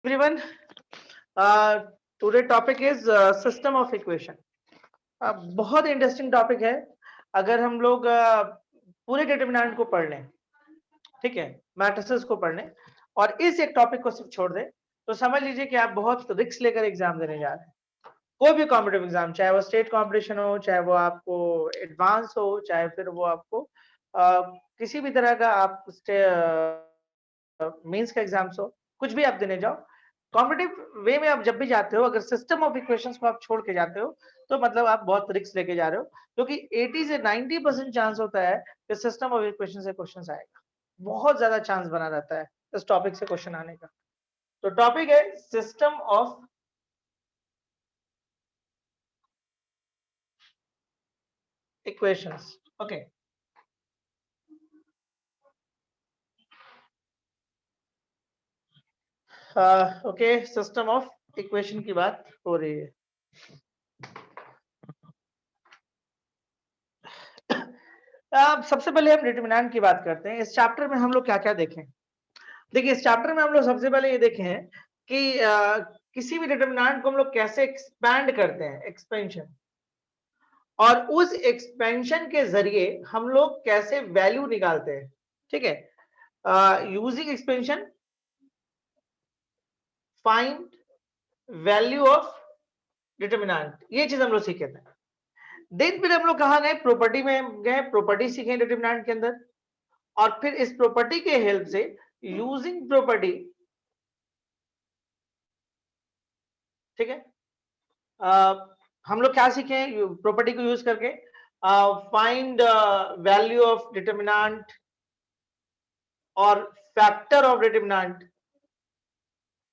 Everyone, today topic is system of equation. बहुत interesting topic है। अगर हम लोग पूरे डिटरमिनेंट को पढ़ लें, ठीक है, मैट्रिसेस को पढ़ लें और इस एक टॉपिक को सिर्फ छोड़ दें, तो समझ लीजिए कि आप बहुत रिस्क लेकर एग्जाम देने जा रहे हैं। कोई भी कॉम्पिटिटिव एग्जाम, चाहे वो स्टेट कॉम्पिटिशन हो, चाहे वो आपको एडवांस हो, चाहे फिर वो आपको किसी भी तरह का आप मेंस का एग्जाम्स हो, कुछ भी आप देने जाओ, कॉम्पिटिटिव वे में आप जब भी जाते हो, अगर सिस्टम ऑफ इक्वेशंस को आप छोड़ के जाते हो, तो मतलब आप बहुत रिस्क लेके जा रहे हो, क्योंकि 80 से 90% चांस होता है कि सिस्टम ऑफ इक्वेशन से क्वेश्चन आएगा। बहुत ज्यादा चांस बना रहता है इस टॉपिक से क्वेश्चन आने का। तो टॉपिक है system of equations. Okay, okay, system of equation की बात हो रही है। सबसे पहले हम डिटरमिनेंट की बात करते हैं। इस चैप्टर में हम लोग क्या क्या देखें? देखिए, इस चैप्टर में हम लोग सबसे पहले ये देखें कि किसी भी डिटरमिनेंट को हम लोग कैसे एक्सपैंड करते हैं, एक्सपेंशन, और उस एक्सपेंशन के जरिए हम लोग कैसे वैल्यू निकालते हैं। ठीक है, using expansion find value of determinant, ये चीज हम लोग सीखे थे। देन फिर हम लोग कहाँ गए? प्रॉपर्टी में गए, प्रॉपर्टी सीखे डिटरमिनेंट के अंदर, और फिर इस प्रॉपर्टी के हेल्प से यूजिंग प्रॉपर्टी, ठीक है, हम लोग क्या सीखे प्रॉपर्टी को यूज करके? फाइंड वैल्यू ऑफ डिटरमिनेंट और फैक्टर ऑफ डिटरमिनेंट,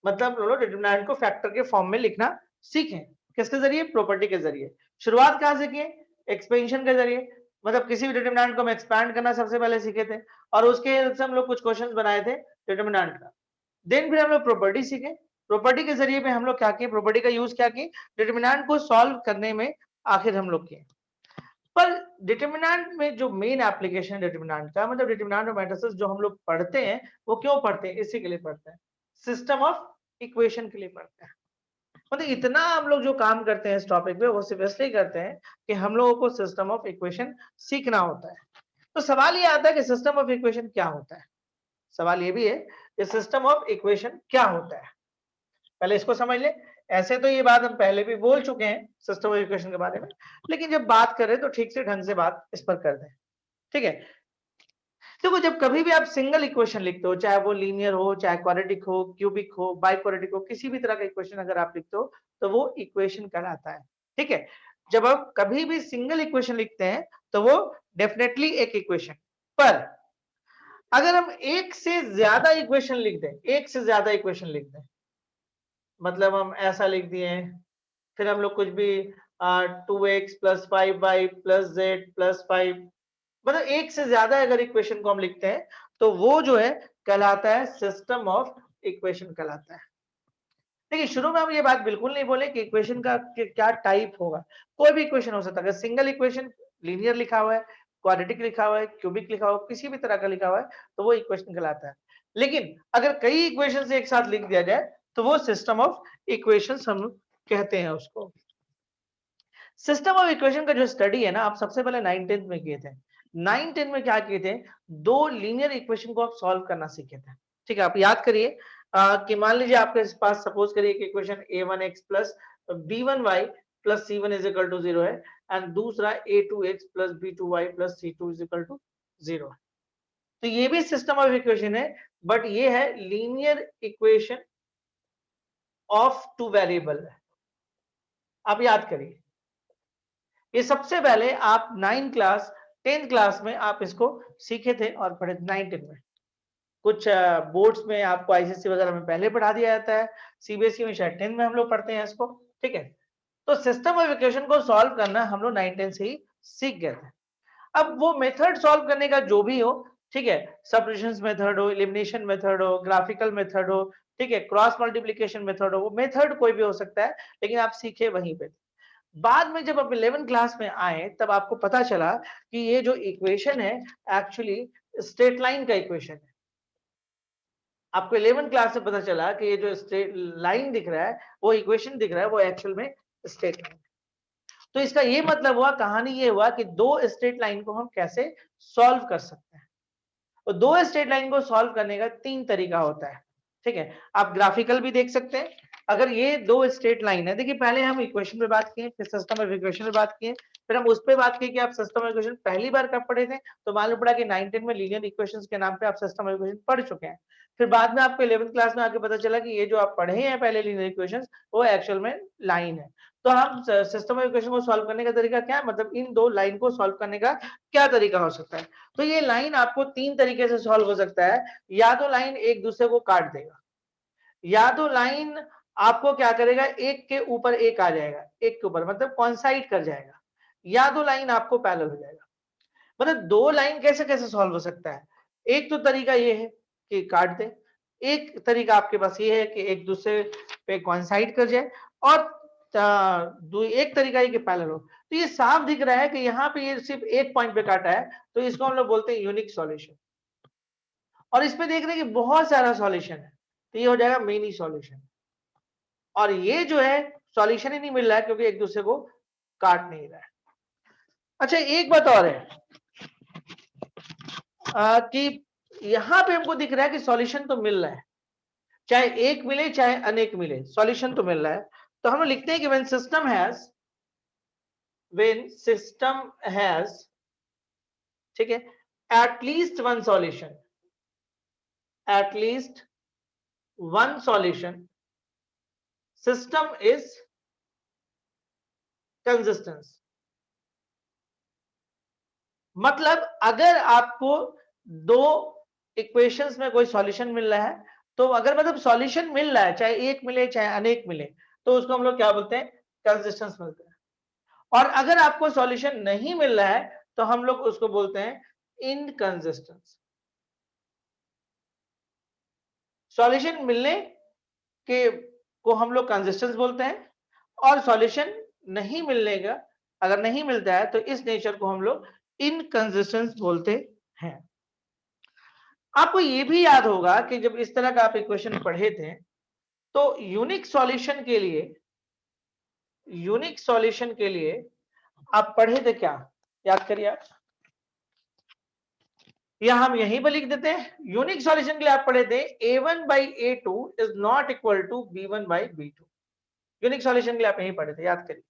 मतलब हम लोग डिटरमिनेंट को फैक्टर के फॉर्म में लिखना सीखें। किसके जरिए? प्रॉपर्टी के जरिए। शुरुआत कहां से किए? एक्सपेंशन के जरिए, मतलब किसी भी डिटरमिनेंट को हम एक्सपैंड करना सबसे पहले सीखे थे, और उसके हेल्प से हम लोग कुछ क्वेश्चंस बनाए थे डिटरमिनेंट का। देन फिर हम लोग प्रॉपर्टी सीखे, प्रॉपर्टी के जरिए में हम लोग क्या किए? प्रॉपर्टी का यूज क्या किए? डिटरमिनेंट को सॉल्व करने में आखिर हम लोग किए। पर डिटरमिनेंट में जो मेन एप्लीकेशन डिटरमिनेंट का, मतलब डिटरमिनेंट और मैट्रिसेस जो हम लोग पढ़ते हैं, वो क्यों पढ़ते हैं? इसी के लिए पढ़ते हैं, सिस्टम ऑफ इक्वेशन के लिए पढ़ते हैं। मतलब इतना हम लोग जो काम करते हैं इस टॉपिक पे, वो सिर्फ इसलिए करते हैं कि हम लोगों को सिस्टम ऑफ इक्वेशन सीखना होता है। तो सवाल ये आता है कि सिस्टम ऑफ इक्वेशन क्या होता है? सवाल ये भी है कि सिस्टम ऑफ इक्वेशन क्या होता है, पहले इसको समझ ले। ऐसे तो ये बात हम पहले भी बोल चुके हैं सिस्टम ऑफ इक्वेशन के बारे में, लेकिन जब बात करें तो ठीक से ढंग से बात इस पर कर दें। ठीक है, देखो, जब कभी भी आप सिंगल इक्वेशन लिखते हो, चाहे वो लीनियर हो, चाहे क्वाड्रेटिक हो, क्यूबिक हो, बाइक्वाड्रेटिक हो, किसी भी तरह का इक्वेशन अगर आप लिखते हो, तो वो इक्वेशन कहलाता है। ठीक है, जब आप कभी भी सिंगल इक्वेशन लिखते हैं तो वो डेफिनेटली एक इक्वेशन। पर अगर हम एक से ज्यादा इक्वेशन लिख दें, एक से ज्यादा इक्वेशन लिख दें, मतलब हम ऐसा लिख दिए, फिर हम लोग कुछ भी 2x plus 5y plus Z plus 5, मतलब एक से ज्यादा अगर इक्वेशन को हम लिखते हैं, तो वो जो है कहलाता है सिस्टम ऑफ इक्वेशन कहलाता है। देखिए, शुरू में हम ये बात बिल्कुल नहीं बोले कि इक्वेशन का क्या टाइप होगा। कोई भी इक्वेशन हो सकता है। अगर सिंगल इक्वेशन लीनियर लिखा हुआ है, क्वाड्रेटिक लिखा हुआ है, क्यूबिक लिखा हुआ है, किसी भी तरह का लिखा हुआ है, तो वो इक्वेशन कहलाता है। लेकिन अगर कई इक्वेशन एक साथ लिख दिया जाए, तो वो सिस्टम ऑफ इक्वेशन हम कहते हैं उसको। सिस्टम ऑफ इक्वेशन का जो स्टडी है ना, आप सबसे पहले 9th-10th में किए थे। 9th-10th में क्या किए थे? दो लीनियर इक्वेशन को आप सॉल्व करना सीखे थे। ठीक है, आप याद करिए कि मान लीजिए आपके पास सपोज करिए कि equation a1x plus b1y plus c1 is equal to 0 है, एंड दूसरा a2x plus b2y plus c2 is equal to 0 है। तो ये भी सिस्टम ऑफ इक्वेशन है, बट ये है linear equation of two variable. आप याद करिए, ये सबसे पहले आप 9th क्लास 10th क्लास में आप इसको सीखे थे और पढ़े थे 9th में। कुछ बोर्ड्स में आपको आईसीएससी वगैरह में पहले पढ़ा दिया जाता है, सीबीएसई में शायद 10th में हम लोग पढ़ते हैं इसको। ठीक है, तो सिस्टम ऑफ इक्वेशन को सॉल्व करना हम लोग 9th-10th से ही सीख गए थे। अब वो मेथड सॉल्व करने का जो भी हो, ठीक है, सब्स्टिट्यूशन मेथड हो, एलिमिनेशन मेथड हो, ग्राफिकल मेथड हो, ठीक है, क्रॉस मल्टीप्लिकेशन मेथड हो, वो मेथड कोई भी हो सकता है, लेकिन आप सीखे वहीं पे। बाद में जब आप 11th क्लास में आए, तब आपको पता चला कि ये जो इक्वेशन है एक्चुअली स्ट्रेट लाइन का इक्वेशन है। आपको 11th क्लास से पता चला कि ये जो स्ट्रेट लाइन दिख रहा है, वो इक्वेशन दिख रहा है, वो एक्चुअल में स्ट्रेट लाइन। तो इसका ये मतलब हुआ, कहानी ये हुआ कि दो स्ट्रेट लाइन को हम कैसे सॉल्व कर सकते हैं। तो दो स्ट्रेट लाइन को सॉल्व करने का 3 तरीका होता है, ठीक है। आप ग्राफिकल भी देख सकते हैं। अगर ये दो स्ट्रेट लाइन है, देखिए पहले हम इक्वेशन पे बात किए, फिर सिस्टम ऑफ इक्वेशन पे बात किए, फिर हम उस पे बात की कि आप सिस्टम ऑफ इक्वेशन पहली बार कब पढ़े थे, तो मालूम पड़ा कि 9-10 में लीनियर इक्वेशंस के नाम पे आप सिस्टम ऑफ इक्वेशन पढ़ चुके हैं। फिर बाद में आपको 11th क्लास में आके पता चला कि ये जो आप पढ़े हैं पहले लीनियर इक्वेशंस, वो एक्चुअल में लाइन है। तो हम सिस्टम ऑफ इक्वेशन को सॉल्व करने का तरीका क्या है, मतलब इन दो लाइन को सॉल्व करने का क्या तरीका हो सकता है। तो ये लाइन आपको 3 तरीके से सॉल्व हो सकता है। या तो लाइन एक दूसरे को काट देगा, या तो लाइन आपको क्या करेगा, एक के ऊपर एक आ जाएगा, एक के ऊपर मतलब कॉन्साइड कर जाएगा, या तो लाइन आपको पैरेलल हो जाएगा। मतलब दो लाइन कैसे कैसे सॉल्व हो सकता है। एक तो तरीका ये है कि काट दे, एक तरीका आपके पास ये है कि एक दूसरे पे कॉन्साइड कर जाए, और एक तरीका ये कि पैरेलल हो। तो ये साफ दिख रहा है कि यहाँ पे ये सिर्फ एक पॉइंट पे काटा है, तो इसको हम लोग बोलते हैं यूनिक सॉल्यूशन। और इसमें देख रहे हैं कि बहुत सारा सॉल्यूशन है, तो ये हो जाएगा मेनी सॉल्यूशन। और ये जो है सॉल्यूशन ही नहीं मिल रहा है क्योंकि एक दूसरे को काट नहीं रहा है। अच्छा एक बात और है कि यहां पे हमको दिख रहा है कि सॉल्यूशन तो मिल रहा है, चाहे एक मिले चाहे अनेक मिले, सॉल्यूशन तो मिल रहा है। तो हम लोग लिखते हैं कि व्हेन सिस्टम हैज, ठीक है, at least one solution, at least one solution, system is consistence. मतलब अगर आपको दो इक्वेशंस में कोई सॉल्यूशन मिल रहा है, तो अगर मतलब सॉल्यूशन मिल रहा है, चाहे एक मिले चाहे अनेक मिले, तो उसको हम लोग क्या बोलते हैं, कंसिस्टेंस बोलते हैं। और अगर आपको सॉल्यूशन नहीं मिल रहा है, तो हम लोग उसको बोलते हैं इनकंसिस्टेंस। सॉल्यूशन मिलने के को हम लोग कंसिस्टेंस बोलते हैं, और सॉल्यूशन नहीं मिलने का, अगर नहीं मिलता है, तो इस नेचर को हम लोग इनकंसिस्टेंस बोलते हैं। आपको ये भी याद होगा कि जब इस तरह का आप इक्वेशन पढ़े थे, तो यूनिक सॉल्यूशन के लिए आप पढ़े थे क्या, याद करिए आप, या हम यहीं पर लिख देते हैं। यूनिक सॉल्यूशन के लिए आप पढ़े थे a1 by a2 is not equal to b1 by b2। Unique solution के लिए आप यहीं पढ़े थे, याद करिए,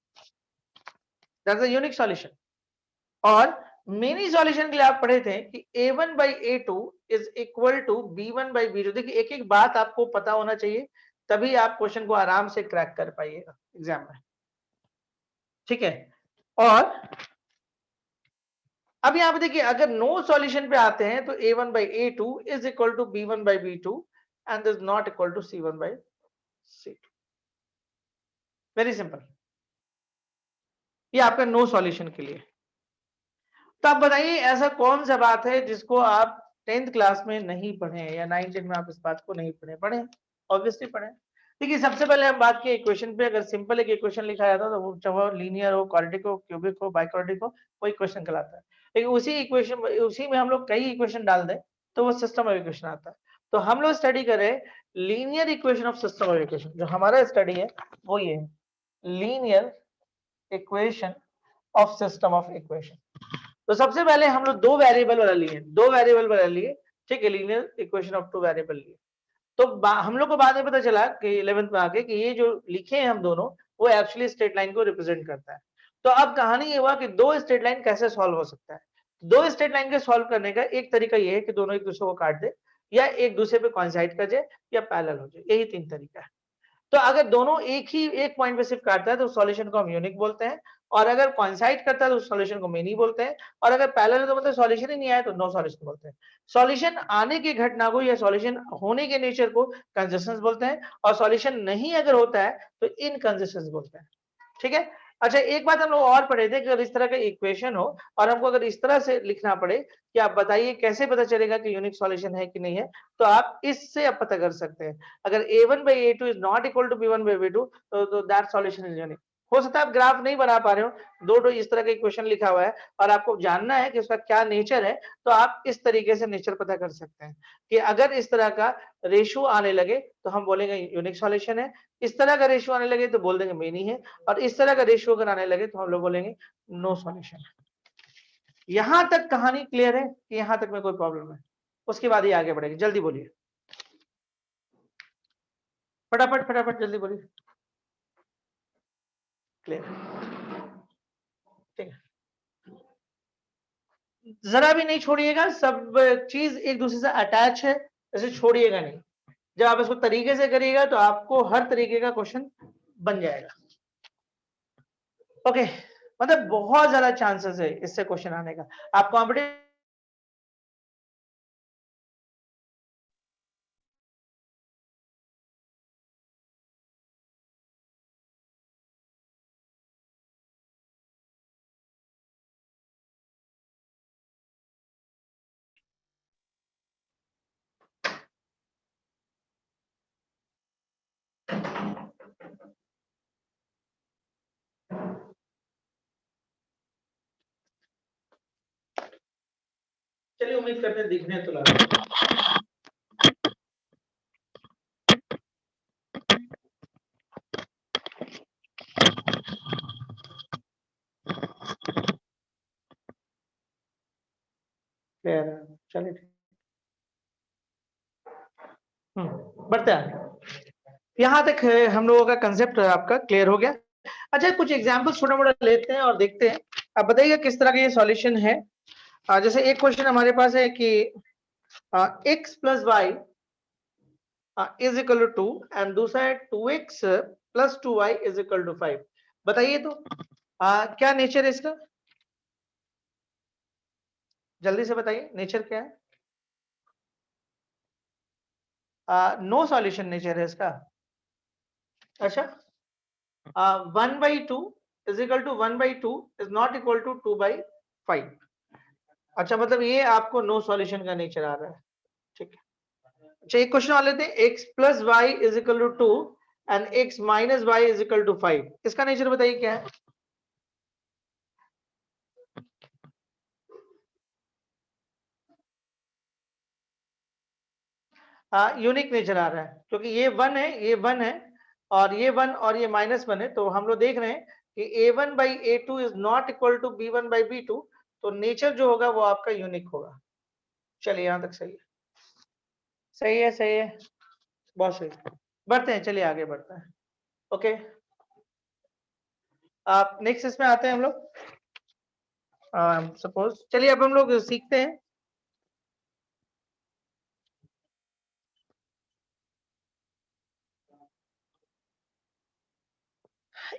दैट्स अ यूनिक सॉल्यूशन। और मेनी सॉल्यूशन के लिए आप पढ़े थे कि a1 by a2 is equal to b1 by b2। देखिए एक एक बात आपको पता होना चाहिए, तभी आप क्वेश्चन को आराम से क्रैक कर पाइएगा एग्जाम में, ठीक है। और अब यहां पे देखिए, अगर नो सॉल्यूशन पे आते हैं तो a1 by a2 is equal to b1 by b2 and is not equal to c1 by c2। Very simple, ये आपका नो सॉल्यूशन के लिए। तो आप बताइए ऐसा कौन सा बात है जिसको आप 10th क्लास में नहीं पढ़े या 9th में आप इस बात को नहीं पढ़े, ऑब्वियसली पढ़े। देखिए सबसे पहले हम बात की इक्वेशन पे। अगर सिंपल एक इक्वेशन लिखा जाता है तो वो चाहे लीनियर हो, क्वाड्रेटिक हो, क्यूबिक हो, बाइक्वाड्रेटिक हो, वो इक्वेशन कहलाता है। लेकिन उसी में हम लोग कई इक्वेशन डाल दें तो वो सिस्टम ऑफ इक्वेशन आता है। तो हम लोग स्टडी करें linear equation of system of equation. जो हमारा स्टडी है वो ये है, linear equation of system of equation. तो सबसे पहले हम लोग दो वेरिएबल वाला लिए, ठीक है, linear equation of two variable लिए। तो हम लोग को बाद में पता चला कि 11th में आके कि ये जो लिखे हैं हम दोनों, वो एक्चुअली स्ट्रेट लाइन को रिप्रेजेंट करता है। तो अब कहानी ये हुआ कि दो स्ट्रेट लाइन कैसे सॉल्व हो सकता है। दो स्ट्रेट लाइन के सॉल्व करने का एक तरीका ये है कि दोनों एक दूसरे को काट दे, या एक दूसरे पे कॉन्साइड कर जाए, या पैरेलल हो जाए, यही 3 तरीका है। तो अगर दोनों एक पॉइंट पे सिर्फ काटता है तो सॉल्यूशन को हम यूनिक बोलते हैं, और अगर कॉन्साइड करता है तो सॉल्यूशन को मेनी बोलते हैं, और अगर पैरेलल है तो मतलब सॉल्यूशन ही नहीं आया तो नो सॉल्यूशन बोलते हैं। सॉल्यूशन आने की घटना को या सॉल्यूशन होने के नेचर को कंसिस्टेंस बोलते हैं, और सॉल्यूशन नहीं अगर होता है तो इनकंसिस्टेंस बोलते हैं, ठीक है। अच्छा एक बात हम लोग और पढ़े थे कि अगर इस तरह का इक्वेशन हो और हमको अगर इस तरह से लिखना पड़े कि आप बताइए कैसे पता चलेगा कि यूनिक सॉल्यूशन है कि नहीं है, तो आप इससे आप पता कर सकते हैं। अगर a1 by a2 is not equal to b1 by b2 तो दैट सॉल्यूशन इज यूनिक। हो सकता है आप ग्राफ नहीं बना पा रहे हो, दो इस तरह का इक्वेशन लिखा हुआ है और आपको जानना है कि उसका क्या नेचर है, तो आप इस तरीके से नेचर पता कर सकते हैं कि अगर इस तरह का रेशियो आने लगे तो हम बोलेंगे यूनिक सॉल्यूशन है, इस तरह का रेशियो आने लगे तो बोल देंगे मेनी है, और इस तरह का रेशियो अगर आने लगे तो हम लोग बोलेंगे नो सॉल्यूशन है। यहां तक कहानी क्लियर है कि यहां तक में कोई प्रॉब्लम है? उसके बाद ही आगे बढ़ेगी, जल्दी बोलिए, फटाफट फटाफट जल्दी बोलिए। क्लियर, ठीक है, जरा भी नहीं छोड़िएगा, सब चीज एक दूसरे से अटैच है, ऐसे छोड़िएगा नहीं। जब आप इसको तरीके से करिएगा तो आपको हर तरीके का क्वेश्चन बन जाएगा। ओके, मतलब बहुत ज्यादा चांसेस है इससे क्वेश्चन आने का। आप कॉम्पिटिटिव चलिए उम्मीद करते हैं दिखने तो लगा। क्लियर है, चलिए ठीक, बढ़ते हैं। यहां तक हम लोगों का कंसेप्ट आपका क्लियर हो गया। अच्छा, कुछ एग्जांपल छोटा मोटा लेते हैं और देखते हैं, आप बताइएगा किस तरह का ये सॉल्यूशन है। जैसे एक क्वेश्चन हमारे पास है कि x plus Y is equal to 2 and दूसरा है 2x plus 2y is equal to 5। बताइए तो क्या नेचर है इसका, जल्दी से बताइए नेचर क्या है। नो सॉल्यूशन नेचर है इसका। अच्छा, 1/2 is equal to 1/2 is not equal to 2/5। अच्छा, मतलब ये आपको नो सॉल्यूशन का नेचर आ रहा है, ठीक है। अच्छा, एक क्वेश्चन और लेते हैं, x plus Y is equal to 2 and x minus Y is equal to 5। इसका नेचर बताइए क्या है। यूनिक नेचर आ रहा है क्योंकि ये 1 है, ये 1 है, और ये 1 और ये -1 है, तो हम लोग देख रहे हैं कि a1/a2 is not equal to b1/b2, तो नेचर जो होगा वो आपका यूनिक होगा। चलिए यहां तक सही है, सही है, सही है, बहुत सही। बढ़ते हैं, चलिए आगे बढ़ते हैं। ओके, आप नेक्स्ट इसमें आते हैं हम लोग। सपोज चलिए अब हम लोग सीखते हैं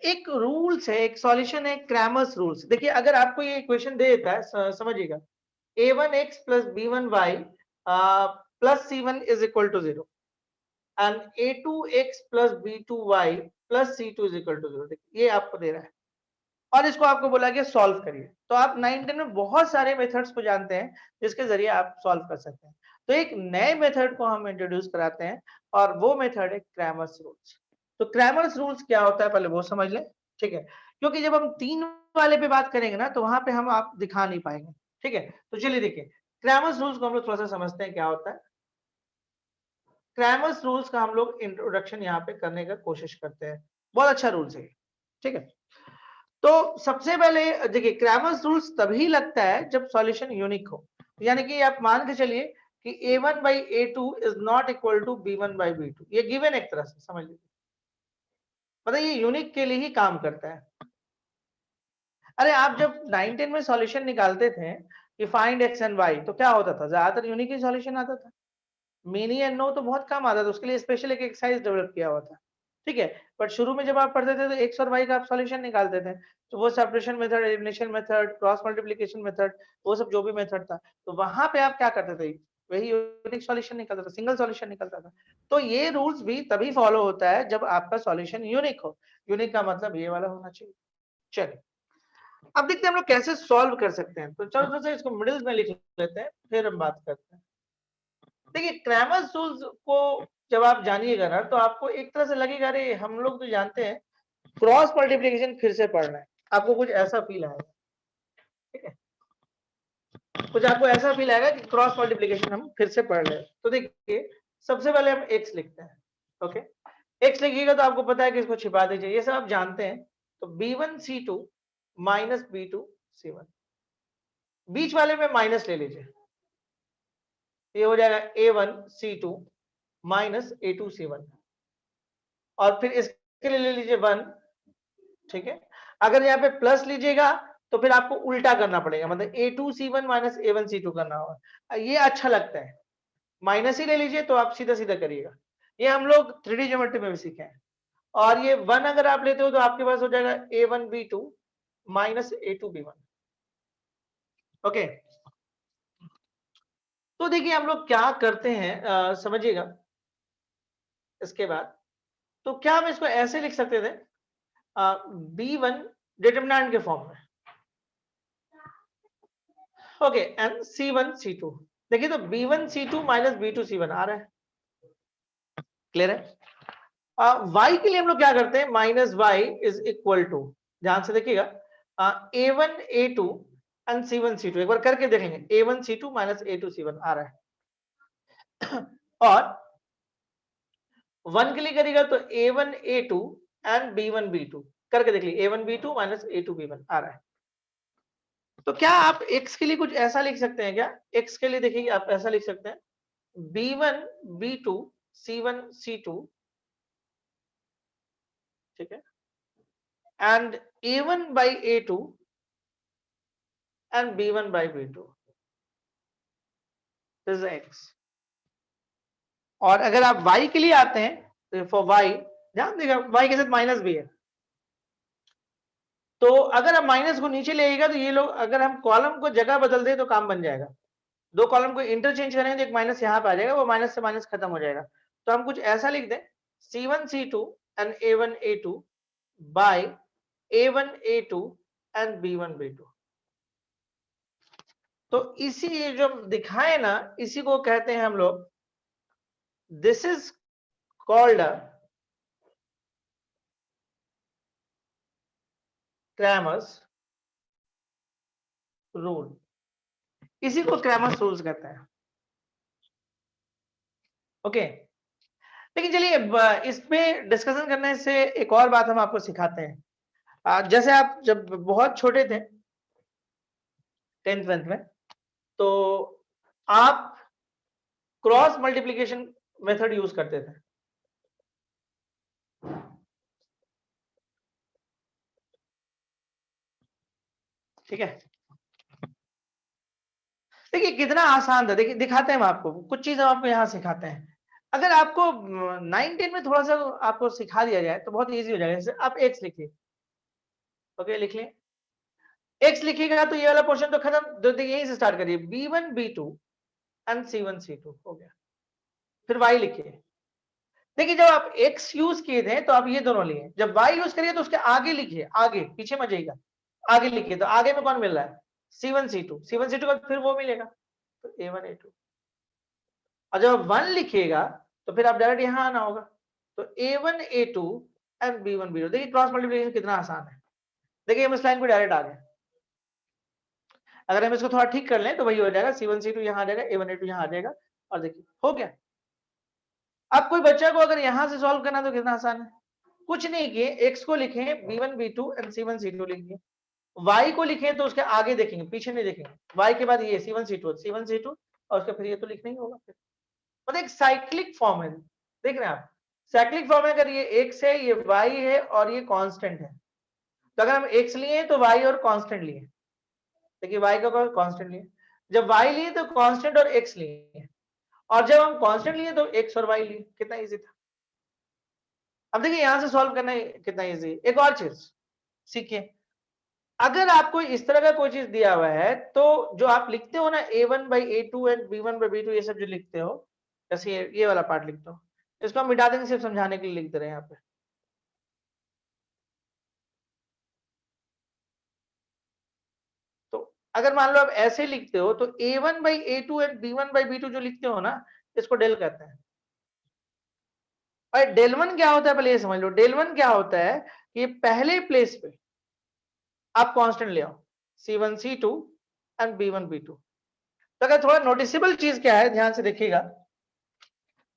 एक रूल्स है, एक सॉल्यूशन है, क्रैमर्स रूल्स। देखिए अगर आपको ये इक्वेशन दे देता है, समझिएगा, a1x plus b1y plus c1 is equal to 0 and a2x plus b2y plus c2 is equal to 0। देखिए ये आपको दे रहा है और इसको आपको बोला गया सॉल्व करिए। तो आप 9-10 में बहुत सारे मेथड्स को जानते हैं जिसके जरिए आप सॉल्व कर सकते हैं। तो एक नए मेथड को हम इंट्रोड्यूस कराते हैं और वो मेथड है क्रैमर्स रूल्स। तो क्रैमर्स रूल्स क्या होता है पहले वो समझ लें, ठीक है, क्योंकि जब हम 3 वाले पे बात करेंगे ना तो वहां पे हम आप दिखा नहीं पाएंगे, ठीक है। तो चलिए देखिए, क्रैमर्स रूल्स को हम लोग थोड़ा सा समझते हैं क्या होता है। क्रैमर्स रूल्स का हम लोग इंट्रोडक्शन यहाँ पे करने का कोशिश करते हैं। बहुत अच्छा रूल्स है, ठीक है। तो सबसे पहले देखिए, क्रैमर्स रूल्स तभी लगता है जब सॉल्यूशन यूनिक हो, यानी कि आप मान के चलिए कि a1/a2 is not equal to b1/b2, ये गिवन एक तरह से समझ लीजिए, मतलब ये यूनिक के लिए ही काम करता है। अरे आप जब 9-10 में सॉल्यूशन निकालते थे कि फाइंड एक्स एंड वाई, तो क्या होता था, ज्यादातर यूनिक ही सॉल्यूशन आता था। मेनी एंड नो तो बहुत कम आता था, उसके लिए स्पेशल एक एक्सरसाइज डेवलप किया हुआ था, ठीक है। बट शुरू में जब आप पढ़ते थे तो एक्स और वाई का आप सॉल्यूशन निकालते थे, तो वो separation method, elimination method, cross multiplication method, वो सब जो भी मेथड था, तो वहां पे आप क्या करते थे, वही यूनिक सॉल्यूशन निकलता था, सिंगल सॉल्यूशन निकलता था। तो ये रूल्स भी तभी फॉलो होता है जब आपका सॉल्यूशन यूनिक हो। यूनिक का मतलब ये वाला होना चाहिए। चलिए अब देखते हैं हम लोग कैसे सॉल्व कर सकते हैं। तो चलो थोड़ा सा इसको मिडिल में लिख लेते हैं, फिर हम बात करते हैं। देखिए क्रैमर्स रूल्स को जब आप जानिएगा ना तो आपको एक तरह से लगेगा, अरे हम लोग तो जानते हैं क्रॉस मल्टीप्लीकेशन फिर से पढ़ना है, आपको कुछ ऐसा फील आएगा, ठीक है, कुछ आपको ऐसा फील आएगा कि क्रॉस मल्टीप्लीकेशन हम फिर से पढ़ रहे हैं। तो देखिए सबसे पहले हम x लिखते हैं, ओके, x लिखिएगा तो आपको पता है कि इसको छिपा दीजिए, ये सब आप जानते हैं। तो b1c2 माइनस b2c1, बीच वाले में माइनस ले लीजिए, ये हो जाएगा a1c2 माइनस a2c1, और फिर इसके लिए ले लीजिए 1, ठीक है। अगर यहाँ पे प्लस लीजिएगा तो फिर आपको उल्टा करना पड़ेगा, मतलब a2c1 माइनस a1c2 करना होगा, ये अच्छा लगता है। माइनस ही ले लीजिए तो आप सीधा सीधा करिएगा, ये हम लोग 3D ज्योमेट्री में भी सीखे हैं। और ये 1 अगर आप लेते हो तो आपके पास हो जाएगा a1b2 माइनस a2b1, ओके। तो देखिए हम लोग क्या करते हैं, समझिएगा। इसके बाद तो क्या हम इसको ऐसे लिख सकते थे, b1 डिटरमिनेंट के फॉर्म में, ओके, एंड c1 c2, देखिए तो b1 c2 minus b2 c1 आ रहा है, क्लियर है। y के लिए हम लोग क्या करते हैं, minus y is equal to, ध्यान से देखिएगा, a1 a2 and c1 c2, एक बार करके देखेंगे, a1 c2 minus a2 c1 आ रहा है। और 1 के लिए करिएगा तो a1 a2 and b1 b2, करके देख लीजिए, a1 b2 minus a2 b1 आ रहा है। तो क्या आप x के लिए कुछ ऐसा लिख सकते हैं क्या, x के लिए देखिए आप ऐसा लिख सकते हैं, b1 b2 c1 c2, ठीक है, and a1 by a2 and b1 by b2, this is x। और अगर आप y के लिए आते हैं तो फॉर y, ध्यान देगा y के साथ माइनस भी है, तो अगर आप माइनस को नीचे ले आइएगा तो ये लोग, अगर हम कॉलम को जगह बदल दें तो काम बन जाएगा, दो कॉलम को इंटरचेंज करेंगे तो एक माइनस यहाँ पे आ जाएगा, वो माइनस से माइनस खत्म हो जाएगा। तो हम कुछ ऐसा लिख दें, c1 c2 and a1 a2 by a1 a2 and b1 b2। तो इसी ये जो दिखाए ना, इसी को कहते हैं हम लोग, this is called a Cramer's rule, इसी को क्रैमर्स रूल्स कहते हैं, ओके। लेकिन चलिए इस पे डिस्कशन करने से एक और बात हम आपको सिखाते हैं। जैसे आप जब बहुत छोटे थे 10th में, तो आप क्रॉस मल्टीप्लिकेशन मेथड यूज करते थे, ठीक है। देखिए कितना आसान था, देखिए दिखाते हैं हम आपको कुछ चीज, हम आपको यहाँ सिखाते हैं। अगर आपको 9-10 में थोड़ा सा आपको सिखा दिया जाए तो बहुत इजी हो जाएगा। जैसे आप x लिखिए, ओके, लिख लें, x लिखिएगा तो ये वाला पोर्शन तो खत्म, तो देखिए यहीं से स्टार्ट करिए, b1 b2 and c1 c2 हो गया। फिर y लिखिए, देखिए जब आप x यूज किए थे तो आप ये दोनों लिए, जब y यूज करिए तो उसके आगे लिखिए, आगे पीछे मत जाइएगा, आगे लिखिए, तो आगे में कौन मिल रहा है, c1 c2, c1 c2 का फिर वो मिलेगा, तो a1 a2। और जब 1 लिखिएगा तो फिर आप डायरेक्ट यहां आना होगा, तो a1 a2 and b1 b2। देखिए क्रॉस मल्टीप्लिकेशन कितना आसान है, देखिए हम इस लाइन को डायरेक्ट आ गए। अगर हम इसको थोड़ा ठीक कर लें तो वही हो जाएगा, c1 c2 यहां आ जाएगा, a1 a2 यहां आ जाएगा, और देखिए हो गया। अब कोई बच्चा को अगर यहां से सॉल्व करना तो कितना आसान है, कुछ नहीं किए, x को लिखें b1 b2 and c1 c2 लिखिए, y को लिखें तो उसके आगे देखेंगे, पीछे नहीं देखेंगे, y के बाद ये c1 c2 और उसका फिर ये तो लिखना ही होगा, फिर मतलब एक साइक्लिक फॉर्म है, देख रहे हैं आप, साइक्लिक फॉर्म है। अगर ये x है, ये y है और ये कांस्टेंट है, तो अगर हम x लिए तो y और कांस्टेंट लिए, देखिए y का कांस्टेंट लिए, जब y लिए तो कांस्टेंट और x लिए, और जब हम कांस्टेंट लिए तो x और y लिए, कितना इजी था। अब देखिए यहां से सॉल्व करना कितना इजी। एक और चीज सीखिए, अगर आपको इस तरह का कोई चीज दिया हुआ है तो जो आप लिखते हो ना a1 by a2 and b1 by b2, ये सब जो लिखते हो, जैसे ये वाला पार्ट लिखते हो, इसको हम मिटा देंगे, सिर्फ समझाने के लिए लिख दे रहे हैं यहाँ पे। तो अगर मान लो आप ऐसे लिखते हो तो a1 by a2 and b1 by b2 जो लिखते हो ना, इसको डेल कहते हैं। और डेल वन क्या होता है, पहले ये समझ लो, डेल वन क्या होता है, कि पहले प्लेस पे आप कांस्टेंट ले आओ C1 C2 and B1 B2। तो अगर थोड़ा नोटिसेबल चीज क्या है, ध्यान से देखिएगा,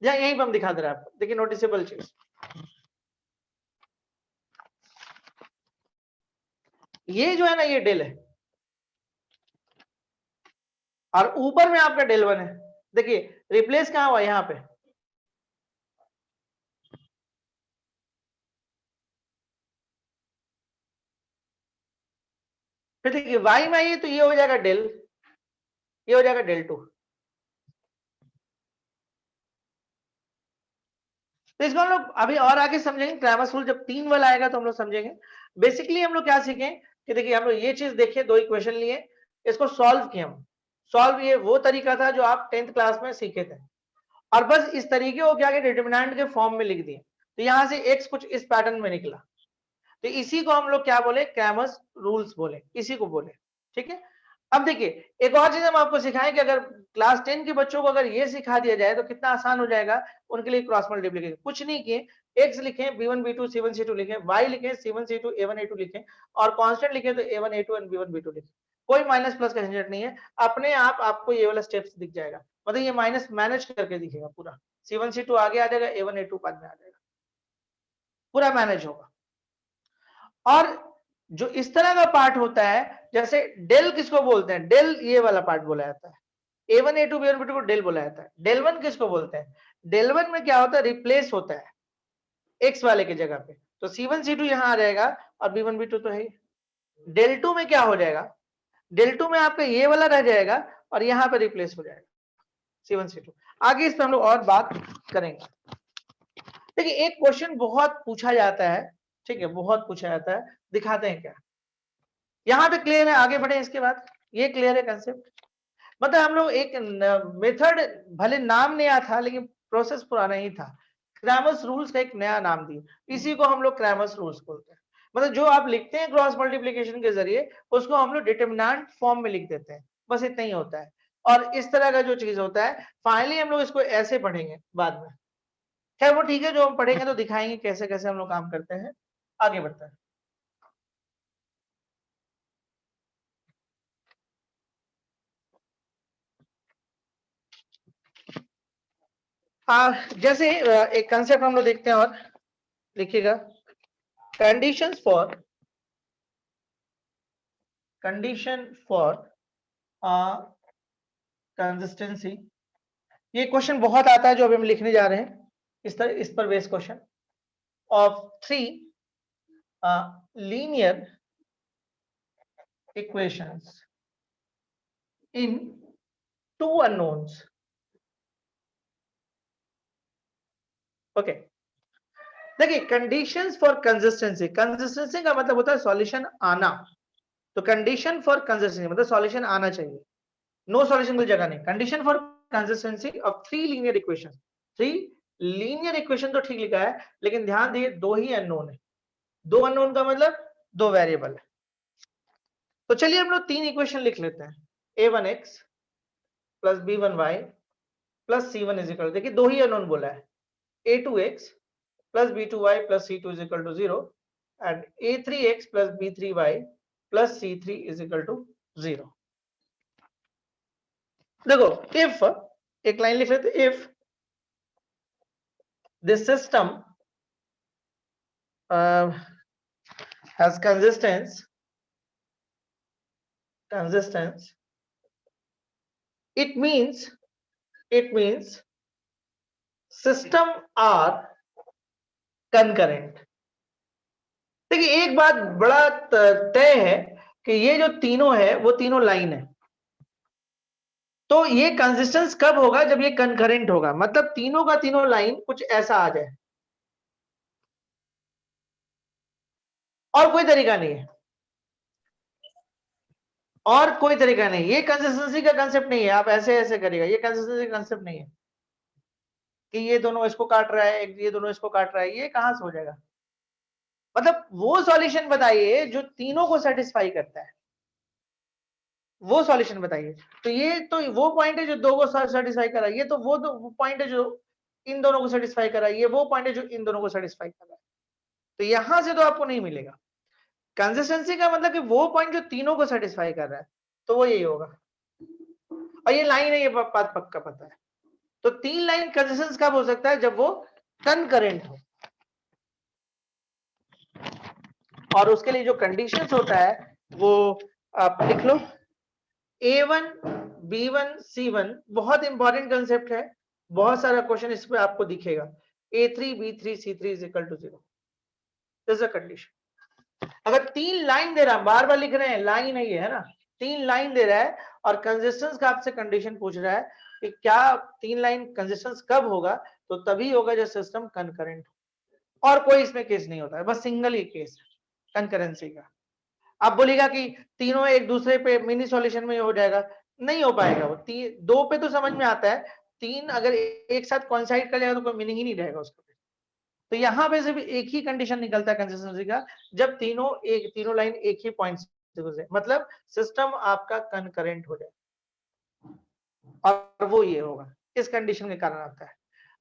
यहीं पर हम दिखा दे रहे हैं आपको। देखिए नोटिसेबल चीज, ये जो है ना, ये डेल है और ऊपर में आपका डेल 1 है। देखिए रिप्लेस कहां हुआ, यहां पे। फिर देखिए y में आइए तो ये हो जाएगा डेल, ये हो जाएगा डेल 2। तो इसको हम लोग अभी और आगे समझेंगे। क्रैमर्स रूल जब 3 वाला आएगा तो हम लोग समझेंगे। बेसिकली हम लोग क्या सीखें कि देखिए हम लोग ये चीज देखे, 2 इक्वेशन लिए, इसको सॉल्व किए हम। सॉल्व ये वो तरीका था जो आप 10th क्लास में सीखे थे, और बस इस तरीके को क्या डिटरमिनेंट के फॉर्म में लिख दिए। तो यहां से x कुछ इस पैटर्न में निकला, तो इसी को हम लोग क्या बोले, क्रैमर्स रूल्स बोले, इसी को बोले। ठीक है। अब देखिए एक और चीज हम आपको सिखाएं कि अगर क्लास 10 के बच्चों को अगर ये सिखा दिया जाए तो कितना आसान हो जाएगा उनके लिए क्रॉस मल्टीप्लिकेशन। कुछ नहीं किए, x लिखें B1 B2 C1 C2 लिखें, y लिखें C1 C2 A1 A2 लिखें, और कांस्टेंट लिखें तो A1 A2 and B1 B2 लिखें। कोई माइनस प्लस का झंझट नहीं है, अपने आप आपको ये वाला स्टेप्स दिख जाएगा। मतलब ये माइनस मैनेज करके दिखेगा पूरा। C1 C2 आगे आ जाएगा, A1 A2 बाद में आ जाएगा, पूरा मैनेज होगा। और जो इस तरह का पार्ट होता है, जैसे डेल किसको बोलते हैं, डेल ये वाला पार्ट बोला जाता है। A1 A2 B1 B2 को डेल बोला जाता है। डेल 1 किसको बोलते हैं, डेल 1 में क्या होता है, रिप्लेस होता है x वाले की जगह पे। तो C1 C2 यहां आ जाएगा और B1 B2 तो है ही। डेल 2 में क्या हो जाएगा, डेल 2 में आपका ये वाला रह जाएगा और यहां पे रिप्लेस हो जाएगा C1 C2। आगे इस पे हम लोग और बात करेंगे। देखिए एक क्वेश्चन बहुत पूछा जाता है, ठीक है, बहुत पूछा जाता है, दिखाते हैं क्या। यहां पे क्लियर है, आगे बढ़े इसके बाद। ये क्लियर है कंसेप्ट। मतलब हम लोग एक मेथड, भले नाम नया था लेकिन प्रोसेस पुराना ही था। क्रैमर्स रूल्स का एक नया नाम दिया, इसी को हम लोग क्रैमर्स रूल्स बोलते हैं। मतलब जो आप लिखते हैं क्रॉस मल्टीप्लिकेशन के जरिए, उसको हम लोग डिटरमिनेंट फॉर्म में लिख देते हैं, बस इतना ही होता है। और इस तरह का जो चीज होता है, फाइनली हम लोग इसको ऐसे पढ़ेंगे बाद में। खैर वो ठीक है, जो हम पढ़ेंगे तो दिखाएंगे कैसे कैसे हम लोग काम करते हैं। आगे बढ़ते हैं। जैसे एक कंसेप्ट हम लोग देखते हैं, और लिखिएगा, कंडीशंस फॉर कंसिस्टेंसी। ये क्वेश्चन बहुत आता है जो अभी हम लिखने जा रहे हैं, इस पर based question of 3 linear equations in 2 unknowns. Okay, देखिए कंडीशंस फॉर कंसिस्टेंसी, कंसिस्टेंसी का मतलब होता है सॉल्यूशन आना। तो कंडीशन फॉर कंसिस्टेंसी मतलब सॉल्यूशन आना चाहिए, नो सॉल्यूशन की जगह नहीं। Condition for consistency of 3 linear equation. 3 linear equation तो ठीक लिखा है, लेकिन ध्यान दिए 2 ही अननोन है। 2 अननोन का मतलब 2 वेरिएबल है। तो चलिए हम लोग 3 इक्वेशन लिख लेते हैं। a1x plus b1y plus c1 is equal, देखिए 2 ही अननोन बोला है। a2x plus b2y plus c2 is equal to 0 and a3x plus b3y plus c3 is equal to 0। देखो इफ, एक लाइन लिख लेते, if this system has consistence, it means system are concurrent। देखिए एक बात बड़ा तय है कि ये जो तीनों है वो तीनों लाइन है। तो ये कंसिस्टेंस कब होगा, जब ये कंकरेंट होगा, मतलब तीनों का तीनों लाइन कुछ ऐसा आ जाए, और कोई तरीका नहीं है, और कोई तरीका नहीं। ये कंसिस्टेंसी का कंसेप्ट नहीं है, आप ऐसे ऐसे करेगा, ये कंसिस्टेंसी का कंसेप्ट नहीं है कि ये दोनों इसको काट रहा है, ये दोनों इसको काट रहा है, ये कहां से हो जाएगा। मतलब वो सॉल्यूशन बताइए जो तीनों को सेटिस्फाई करता है, वो सॉल्यूशन बताइए। तो ये तो वो पॉइंट है जो दो को सेटिस्फाई कर रहा है, ये तो वो पॉइंट है जो इन दोनों को सेटिस्फाई कर रहा है, ये वो पॉइंट है जो इन दोनों को सेटिस्फाई कर रहा है। तो यहां से तो आपको नहीं मिलेगा। कंसिस्टेंसी का मतलब कि वो पॉइंट जो तीनों को सेटिस्फाई कर रहा है, तो वो यही होगा। और ये लाइन है, ये बात पक्का पता है। तो 3 लाइन कंसिस्टेंस कब हो सकता है? जब वो कनकरेंट हो। और उसके लिए जो कंडीशंस होता है वो आप लिख लो, A1 B1 C1 बहुत इंपॉर्टेंट कंसेप्ट है, बहुत सारा क्वेश्चन इस पे आपको दिखेगा। A3 B3 C3 is equal to 0, this a condition. अगर 3 लाइन दे रहा, बार बार लिख रहे हैं, लाइन है ये, है ना, 3 लाइन दे रहा है और कंसिस्टेंस का आपसे कंडीशन पूछ रहा है कि क्या 3 लाइन कंसिस्टेंस कब होगा? तो तभी होगा जब सिस्टम कनकरेंट हो। और कोई इसमें केस नहीं होता है, बस सिंगल ही केस है कनकरेंसी का। आप बोलेगा कि तीनों एक दूसरे पे मिनी सॉल्यूशन में हो जाएगा, नहीं हो पाएगा। वो 2 पे तो समझ में आता है, 3 अगर एक साथ कोइंसाइड कर जाएगा तो कोई मीनिंग ही नहीं रहेगा उसका। तो यहां पे सिर्फ एक ही कंडीशन निकलता है कंसिस्टेंसी का, जब तीनों लाइन एक ही पॉइंट से गुजरे, मतलब सिस्टम आपका कनकरेंट हो जाए, और वो ये होगा, इस कंडीशन के कारण आता है।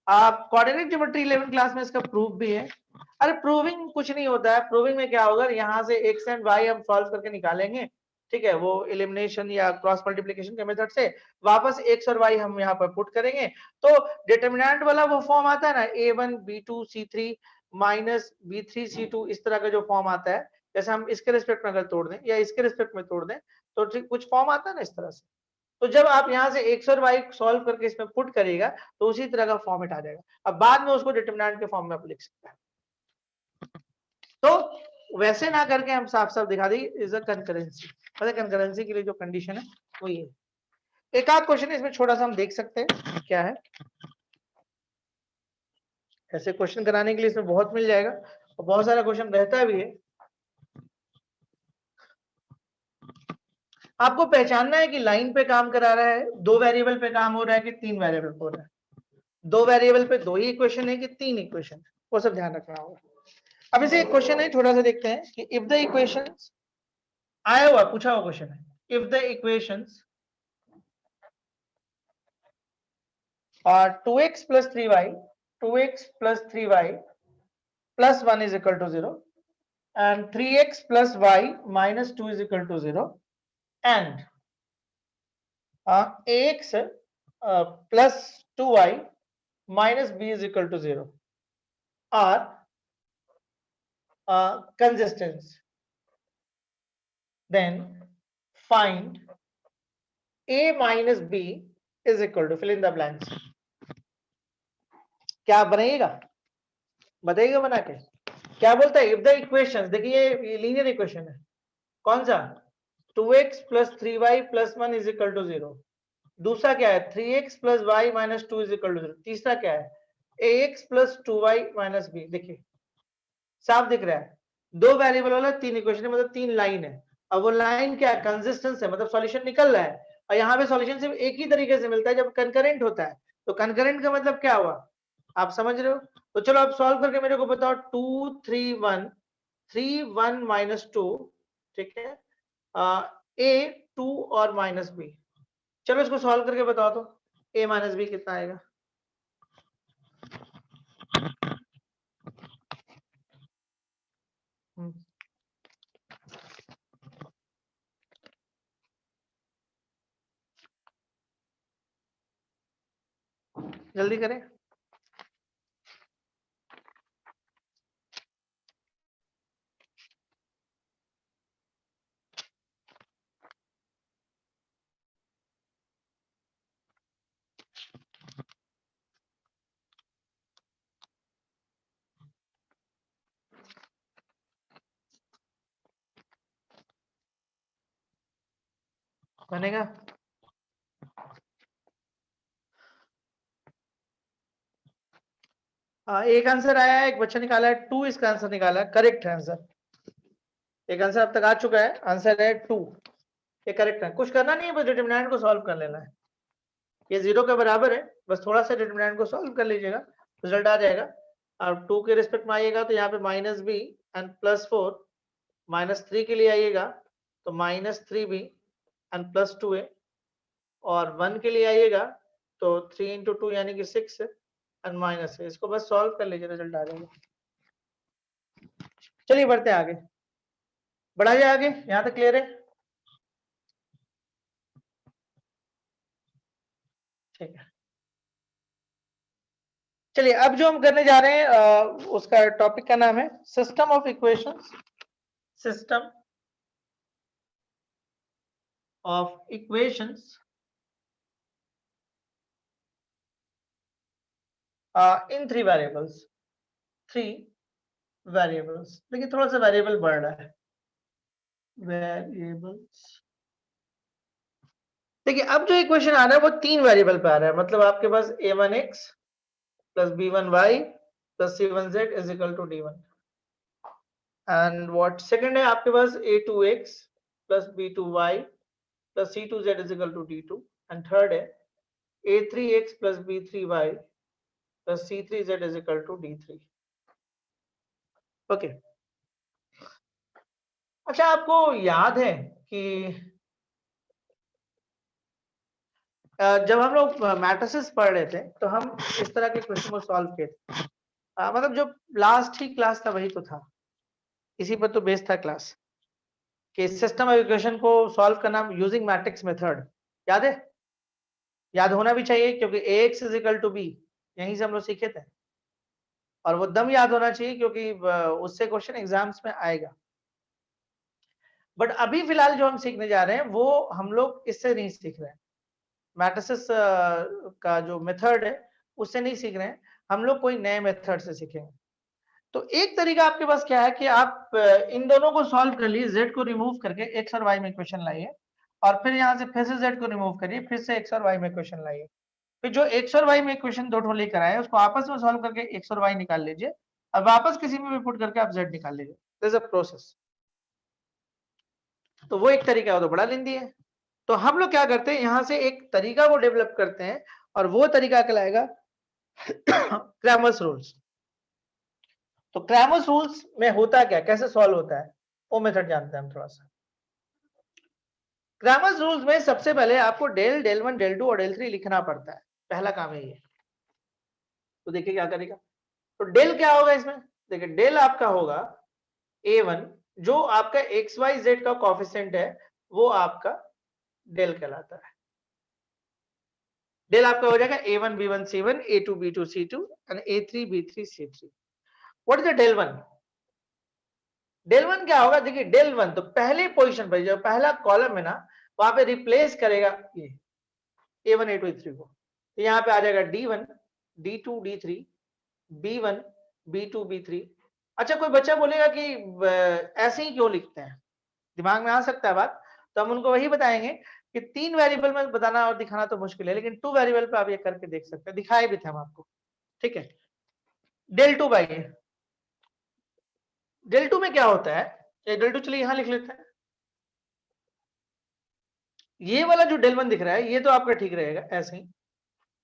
आप कोऑर्डिनेट ज्योमेट्री 11 क्लास में इसका प्रूफ भी है। अरे प्रूविंग कुछ नहीं होता है, प्रूविंग में क्या होगा, यहाँ से x एंड y हम सॉल्व करके निकालेंगे, ठीक है, वो एलिमिनेशन या क्रॉस मल्टीप्लिकेशन के मेथड से वापस x और y हम यहाँ पर पुट करेंगे, तो डिटरमिनेंट वाला वो फॉर्म आता है ना, a1 b2 c3 minus b3 c2, इस तरह का जो फॉर्म आता है, जैसे हम इसके रिस्पेक्ट में अगर तोड़ दें या इसके रिस्पेक्ट में तोड़ दें, तो ठीक कुछ फॉर्म आता है ना इस तरह से। तो जब आप यहाँ से x और y सॉल्व करके इसमें पुट करिएगा तो उसी तरह का फॉर्मेट आ जाएगा। अब बाद में उसको डिटरमिनेंट के फॉर्म में आप लिख सकते हैं। तो वैसे ना करके हम साफ साफ दिखा दी इज अ कंकरेंसी, मतलब कंकरेंसी के लिए जो कंडीशन है वो ये। एक आध क्वेश्चन इसमें छोटा सा हम देख सकते हैं क्या है। ऐसे क्वेश्चन कराने के लिए इसमें बहुत मिल जाएगा और बहुत सारा क्वेश्चन रहता भी है। आपको पहचानना है कि लाइन पे काम करा रहा है, 2 वेरिएबल पे काम हो रहा है कि 3 वेरिएबल पे हो रहा है। 2 वेरिएबल पे 2 ही इक्वेशन है कि 3 इक्वेशन, वो सब ध्यान रखना होगा। अब इसे एक क्वेश्चन है, थोड़ा सा देखते हैं कि इफ द इक्वेशंस, आया हुआ पूछा हुआ क्वेश्चन है, if the equations are 2x plus 3y, 2x plus 3y plus 1 is equal to 0 and 3x plus y minus 2 is equal to 0 and ax plus 2y minus b is equal to 0 are consistent, then find a minus b is equal to fill in the blanks. क्या बनाइएगा, बताइएगा बना के क्या बोलता है। If the equations, देखिए ये लीनियर इक्वेशन है, कौन सा, 2x plus 3y plus 1 is equal to 0। दूसरा क्या है, 3x plus y minus 2 is equal to 0। तीसरा क्या है, ax plus 2y minus b। देखिए साफ दिख रहा है, 2 वेरिएबल वाला 3 इक्वेशन, मतलब 3 लाइन है। अब वो लाइन क्या है, कंसिस्टेंस है, मतलब सॉल्यूशन निकल रहा है। और यहाँ पे सॉल्यूशन सिर्फ एक ही तरीके से मिलता है, जब कंकरेंट होता है। तो कंकरेंट का मतलब क्या हुआ, आप समझ रहे हो। तो चलो आप सॉल्व करके मेरे को बताओ, 2 3 1 3 1 माइनस 2, ठीक है, ए 2 और माइनस बी। चलो इसको सॉल्व करके बताओ तो ए माइनस बी कितना आएगा। जल्दी करें। बनेगा, एक आंसर आया है, एक बच्चा निकाला है 2, इसका आंसर निकाला है, करेक्ट है आंसर। एक आंसर अब तक आ चुका है, आंसर है 2, ये करेक्ट है। कुछ करना नहीं है, बस डिटरमिनेंट को सॉल्व कर लेना है। ये 0 के बराबर है, बस थोड़ा सा डिटरमिनेंट को सॉल्व कर लीजिएगा, रिजल्ट आ जाएगा। और 2 के रिस्पेक्ट में आइएगा तो यहाँ पे माइनस बी एंड प्लस 4, -3 के लिए आइएगा तो -3b एंड प्लस 2a, और 1 के लिए आइएगा तो 3 इंटू 2 यानी कि 6 एंड माइनस है। इसको बस सॉल्व कर लीजिए, रिजल्ट आ जाएगा। चलिए बढ़ते हैं आगे, बढ़ाइए आगे, यहां तक क्लियर है? ठीक है, चलिए अब जो हम करने जा रहे हैं उसका टॉपिक का नाम है system of equations. System of equations in three variables. Three variables, देखिए थोड़ा सा वेरिएबल बढ़ रहा है, वेरिएबल्स। देखिए अब जो इक्वेशन आ रहा है वो तीन वेरिएबल पे आ रहा है, मतलब आपके पास a1x plus b1y plus c1z is equal to d1, and what second है आपके पास a2x plus b2y plus c2z is equal to d2, and third है a3x plus b3y plus c3z is equal to d3। Okay, अच्छा आपको याद है कि जब हम लोग मैट्रिसेस पढ़ रहे थे तो हम इस तरह के क्वेश्चन को सॉल्व किए थे, मतलब जो लास्ट ही क्लास था वही तो था, इसी पर तो बेस्ड था क्लास, कि सिस्टम ऑफ इक्वेशन को सॉल्व करना यूजिंग मैट्रिक्स मेथड। याद है? याद होना भी चाहिए क्योंकि ax is equal to b यहीं से हम लोग सीखे थे, और वो दम याद होना चाहिए क्योंकि उससे क्वेश्चन एग्जाम्स में आएगा। बट अभी फिलहाल जो हम सीखने जा रहे हैं वो हम लोग इससे नहीं सीख रहे हैं, मैट्रिसेस का जो मेथड है उससे नहीं सीख रहे हैं, हम लोग कोई नए मेथड से सीखेंगे। तो एक तरीका आपके पास क्या है कि आप इन दोनों को सॉल्व कर लिए, z को रिमूव करके x और y में इक्वेशन लाइए, और फिर यहाँ से फिर से z को रिमूव करिए, फिर से x और y में इक्वेशन लाइए, फिर जो x और y में इक्वेशन दो लेकर आए उसको आपस में सॉल्व करके x और y निकाल लीजिए, और वापस किसी में भी पुट करके आप z निकाल लीजिए। This is a process. तो वो एक तरीका है, वो तो बड़ा लेंदी है। तो हम लोग क्या करते हैं, यहाँ से एक तरीका को डेवलप करते हैं, और वो तरीका कहलाएगा क्रैमर्स रूल्स। तो क्रैमर्स रूल्स में होता क्या, कैसे सॉल्व होता है, वो मेथड जानते हैं हम थोड़ा सा। क्रैमर्स रूल्स में सबसे पहले आपको del, del one, del two और डेल थ्री लिखना पड़ता है, पहला काम है ये। तो देखिए क्या करेगा, तो डेल क्या होगा इसमें, देखिए डेल आपका होगा a1, जो आपका xyz का कोएफिशिएंट है वो आपका डेल कहलाता है। डेल आपका हो जाएगा a1 b1 c1, a2 b2 c2 and a3 b3 c3। What is the del one? Del one क्या होगा, देखिए डेल वन तो पहले पोजीशन पर जो पहला कॉलम है ना वहां पे रिप्लेस करेगा ये a1 a2 a3 को, तो यहाँ पे आ जाएगा d1 d2 d3 b1 b2 b3। अच्छा कोई बच्चा बोलेगा कि ऐसे ही क्यों लिखते हैं, दिमाग में आ सकता है बात, तो हम उनको वही बताएंगे कि तीन वेरिएबल में बताना और दिखाना तो मुश्किल है, लेकिन टू वेरिएबल पे आप ये करके देख सकते हैं, दिखाए भी थे हम आपको। ठीक है, del two by del two में क्या होता है, डेल टू चलिए यहां लिख लेते हैं, ये वाला जो डेल वन दिख रहा है ये तो आपका ठीक रहेगा ऐसे ही,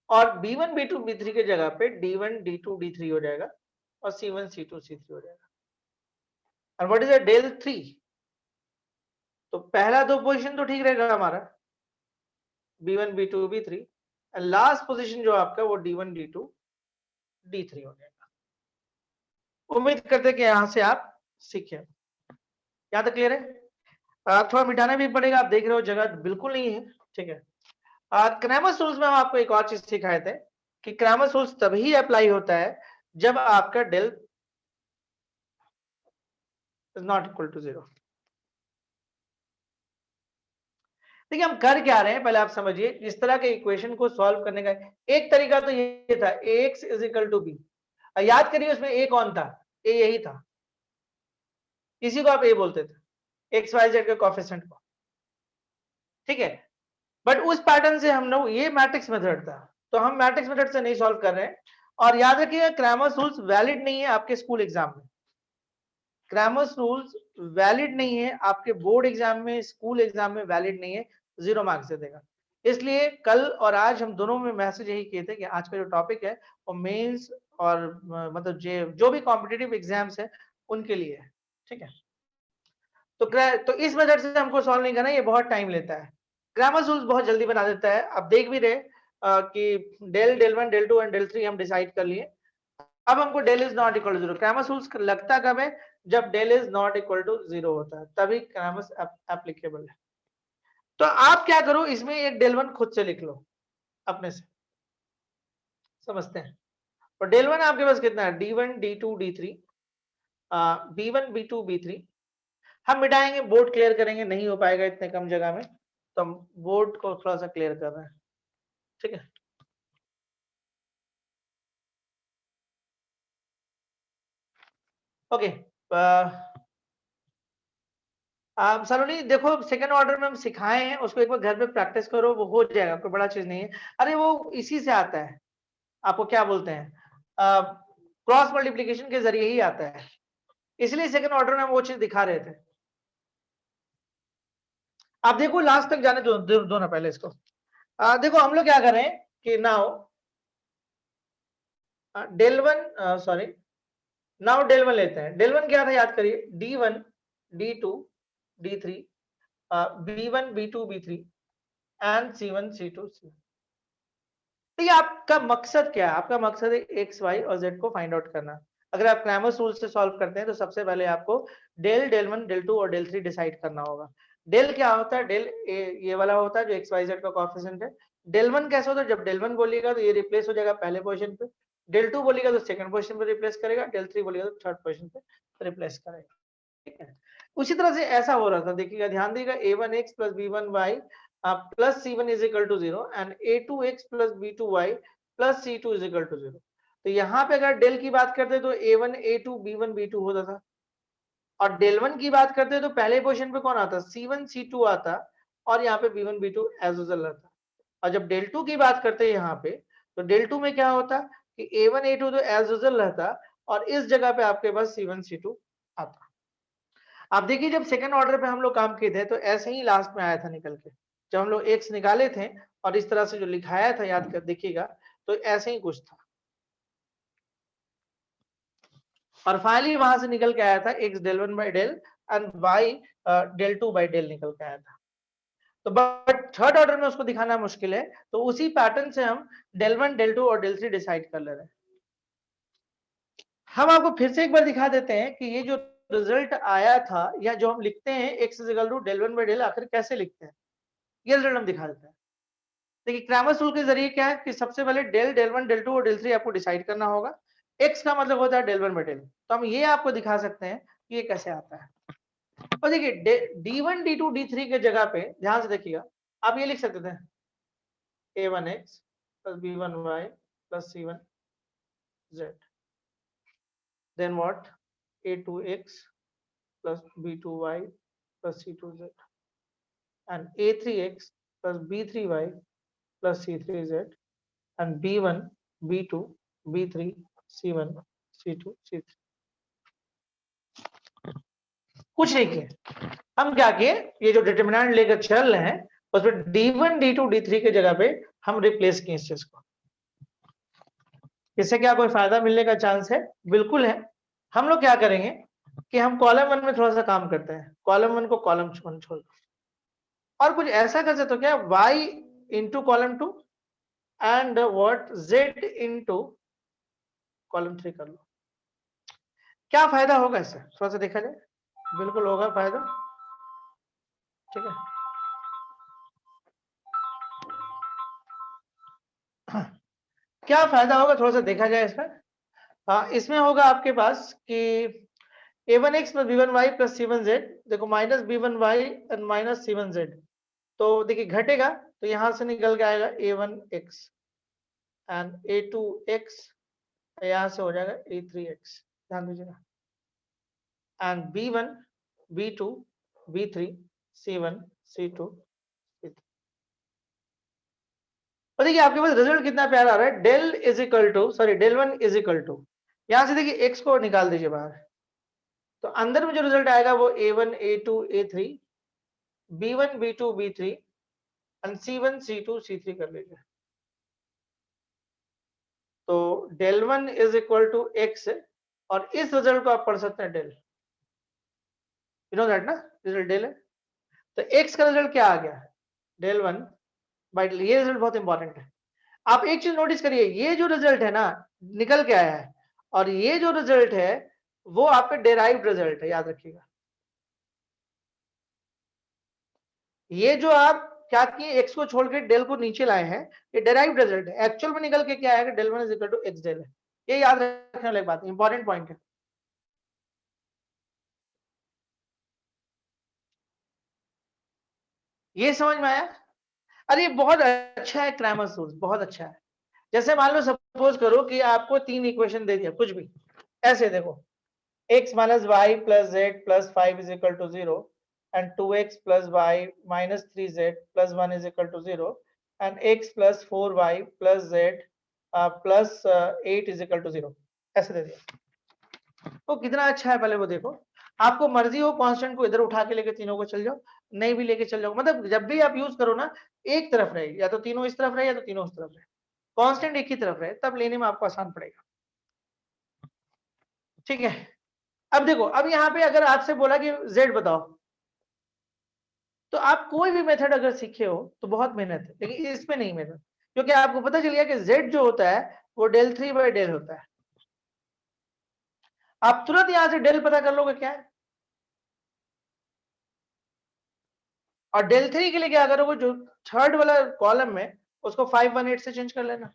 और b1 b2 b3 के जगह पे d1 d2 d3 हो जाएगा, और c1 c2 c3 हो जाएगा। और what is a del three, तो पहला दो पोजीशन तो ठीक रहेगा हमारा b1 b2 b3, and last position जो आपका वो d1 d2 d3 हो जाएगा। उम्मीद करते हैं कि यहां से आप सीखे, यहां तक क्लियर है? थोड़ा मिटाना भी पड़ेगा, आप देख रहे हो जगह बिल्कुल नहीं है। ठीक है, क्रैमर्स रूल्स में हम आपको एक और चीज सिखाए थे कि क्रैमर्स रूल्स तभी अप्लाई होता है जब आपका del is not equal to zero. देखिए हम कर क्या रहे हैं पहले आप समझिए, इस तरह के इक्वेशन को सॉल्व करने का एक तरीका तो ये था ax is equal to B, याद करिए उसमें a कौन था, a यही था, इसी को आप a बोलते थे, एक्स वाई जेड के कोएफिशिएंट को। ठीक है, बट उस पैटर्न से हम लोग, ये मैट्रिक्स मेथड था, तो हम मैट्रिक्स मेथड से नहीं सॉल्व कर रहे हैं। और याद रखिएगा क्रैमर्स रूल्स वैलिड नहीं है आपके स्कूल एग्जाम में, क्रैमर्स रूल्स वैलिड नहीं है आपके बोर्ड एग्जाम में, स्कूल एग्जाम में वैलिड नहीं है, 0 मार्क्स दे देगा। इसलिए कल और आज हम दोनों में मैसेज यही किए थे कि आज का जो टॉपिक है वो मेंस और मतलब जो भी कॉम्पिटिटिव एग्जाम्स है उनके लिए है। ठीक है, तो इस मेथड से हमको सॉल्व नहीं करना, ये बहुत टाइम लेता है। ग्रामर रूल्स बहुत जल्दी बना देता है, आप देख भी रहे कि del, del one, del two and del three हम डिसाइड कर लिए। अब हमको del is not equal to zero, Cramer's rules लगता कब है, जब del is not equal to zero होता है, तभी क्रैमर्स एप्लीकेबल है। तो आप क्या करो, इसमें एक डेल वन खुद से लिख लो अपने से, समझते हैं। और डेल वन आपके पास कितना है, D1 D2 D3 B1 B2 B3। हम मिटाएंगे, बोर्ड क्लियर करेंगे, नहीं हो पाएगा इतने कम जगह में, तो हम बोर्ड को थोड़ा सा क्लियर कर रहे हैं, ठीक है। ओके, सलोनी देखो, सेकंड ऑर्डर में हम सिखाए हैं, उसको एक बार घर पे प्रैक्टिस करो, वो हो जाएगा, कोई बड़ा चीज नहीं है। अरे वो इसी से आता है, आपको क्या बोलते हैं, क्रॉस मल्टीप्लिकेशन के जरिए ही आता है, इसलिए सेकंड ऑर्डर में हम वो चीज दिखा रहे थे। आप देखो लास्ट तक जाने दो ना पहले इसको। देखो हम लोग क्या कर रहे हैं कि now del one, sorry, now del one लेते हैं। डेल वन क्या था याद करिए, D1 D2 D3 B1 B2 B3 and C1 C2 C। तो ये आपका मकसद क्या है, आपका मकसद है एक्स वाई और जेड को फाइंड आउट करना। अगर आप क्रैमर्स रूल से सॉल्व करते हैं तो सबसे पहले आपको del, del one, del two और डेल थ्री डिसाइड करना होगा। डेल क्या होता है, डेल ये वाला होता है जो एक्स वाई जेड का कोएफिशिएंट है। डेल वन कैसे होता है, जब डेल वन बोलिएगा तो ये रिप्लेस हो जाएगा पहले पोजीशन पे, डेल टू बोलिएगा तो सेकंड पोजीशन पे रिप्लेस करेगा, डेल थ्री बोलिएगा तो थर्ड पोजीशन पे रिप्लेस करेगा, ठीक है। उसी तरह से ऐसा हो रहा था, देखिएगा, ध्यान दीजिएगा, a1x plus b1y plus c1 is equal to 0 and a2x plus b2y plus c2 is equal to 0। तो यहाँ पे अगर डेल की बात करते तो a1 a2 b1 b2 होता था, और डेल वन की बात करते तो पहले पोजीशन पे कौन आता, c1 c2 आता, और यहाँ पे b1 b2 एज यूजुअल रहता। और जब डेल टू की बात करते हैं यहाँ पे, तो डेल टू में क्या होता कि a1 a2 तो एज यूजुअल रहता, और इस जगह पे आपके पास c1 c2 आता। आप देखिए जब सेकंड ऑर्डर पे हम लोग काम किए थे तो ऐसे ही लास्ट में आया था निकल के, जब हम लोग एक्स निकाले थे और इस तरह से जो लिखाया था याद कर देखिएगा, तो ऐसे ही कुछ था, और फाइनली वहां से निकल के आया था X del one by del and Y del two by del निकल के आया था। तो बट थर्ड ऑर्डर में उसको दिखाना मुश्किल है, तो उसी पैटर्न से हम डेल वन, डेल टू और डेल थ्री डिसाइड कर ले रहे हैं। हम आपको फिर से एक बार दिखा देते हैं कि ये जो रिजल्ट आया था, या जो हम लिखते हैं X is equal to del one by del, आखिर कैसे लिखते हैं, ये रिजल्ट हम दिखा देते हैं। देखिए क्रैमर्स रूल के जरिए क्या है कि सबसे पहले del, del one, del two और डेल थ्री आपको डिसाइड करना होगा। एक्स का मतलब होता है डेल वन बाई डेल, तो हम ये आपको दिखा सकते हैं कि ये कैसे आता है। और देखिए D1 D2 D3 के जगह पे ध्यान से देखिएगा, आप ये लिख सकते थे a1x plus b1y plus c1z, then what, a2x plus b2y plus c2z and a3x plus b3y plus c3z and b1 b2 b3 c1 c2 c3। कुछ नहीं किए, हम क्या किए, ये जो डिटरमिनेंट लेकर चल रहे हैं उसमें D1 D2 D3 के जगह पे हम रिप्लेस किए इस चीज को। इससे क्या कोई फायदा मिलने का चांस है, बिल्कुल है। हम लोग क्या करेंगे कि हम कॉलम वन में थोड़ा सा काम करते हैं, कॉलम वन को कॉलम वन छोड़ दो, और कुछ ऐसा कर सकते हो क्या, y into column to and what z into column three कर लो। क्या फायदा होगा इससे, थोड़ा सा देखा जाए, बिल्कुल होगा फायदा, ठीक है। क्या फायदा होगा थोड़ा सा देखा जाए इसका। हाँ, इसमें होगा आपके पास कि a1x plus b1y plus c1z, देखो minus b1y and minus c1z, तो देखिए घटेगा, तो यहां से निकल के आएगा a1x एंड a2x, यहां से हो जाएगा a3x, ध्यान दीजिएगा, and b1 b2 b3 c1 c2 c3। और देखिए आपके पास रिजल्ट कितना प्यारा आ रहा है, del is equal to, sorry del one is equal to, यहां से देखिए x को निकाल दीजिए बाहर, तो अंदर में जो रिजल्ट आएगा वो a1 a2 a3 b1 b2 b3 and c1 c2 c3 कर लीजिए। तो del one is equal to X, और इस रिजल्ट को आप पढ़ सकते हैं डेल, यू नो दैट ना, रिजल्ट डेल है, तो एक्स का रिजल्ट क्या आ गया, डेल वन बाई डेल। ये रिजल्ट बहुत इंपॉर्टेंट है। आप एक चीज नोटिस करिए, ये जो रिजल्ट है ना निकल के आया है, और ये जो रिजल्ट है वो आपका डेराइव्ड रिजल्ट है, याद रखिएगा। ये जो आप क्या किए, एक्स को छोड़ के डेल को नीचे लाए हैं, ये डेराइव्ड रिजल्ट है। एक्चुअल में निकल के क्या आएगा, del one is equal to x del है। ये याद रखने वाली बात, इंपॉर्टेंट पॉइंट है। ये समझ में आया? अरे ये बहुत अच्छा है, क्रैमर्स रूल बहुत अच्छा है। जैसे मान लो सपोज करो कि आपको 3 इक्वेशन दे दिया, कुछ भी ऐसे देखो, x minus y plus z plus 5 is equal to 0 and 2x plus y minus 3z plus 1 is equal to 0 and x plus 4y plus z plus 8 is equal to 0, ऐसे दे दिया। तो कितना अच्छा है, पहले वो देखो। आपको मर्जी हो कांस्टेंट को इधर उठा के लेके तीनों को चल जाओ, नहीं भी लेके चल जाओ, मतलब जब भी आप यूज करो ना, एक तरफ रहे, या तो तीनों इस तरफ रहे या तो तीनों उस तरफ रहे, कांस्टेंट एक ही तरफ रहे, तब लेने में आपको आसान पड़ेगा। ठीक है, अब देखो, अब यहाँ पे अगर आपसे बोला कि z बताओ, तो आप कोई भी मेथड अगर सीखे हो तो बहुत मेहनत है, लेकिन इसमें नहीं मेहनत, क्योंकि आपको पता चल गया कि z जो होता है वो डेल 3 बाई डेल होता है। आप तुरंत यहां से डेल पता कर लोगे क्या है, और डेल 3 के लिए क्या करोगे, जो थर्ड वाला कॉलम में उसको 518 से चेंज कर लेना,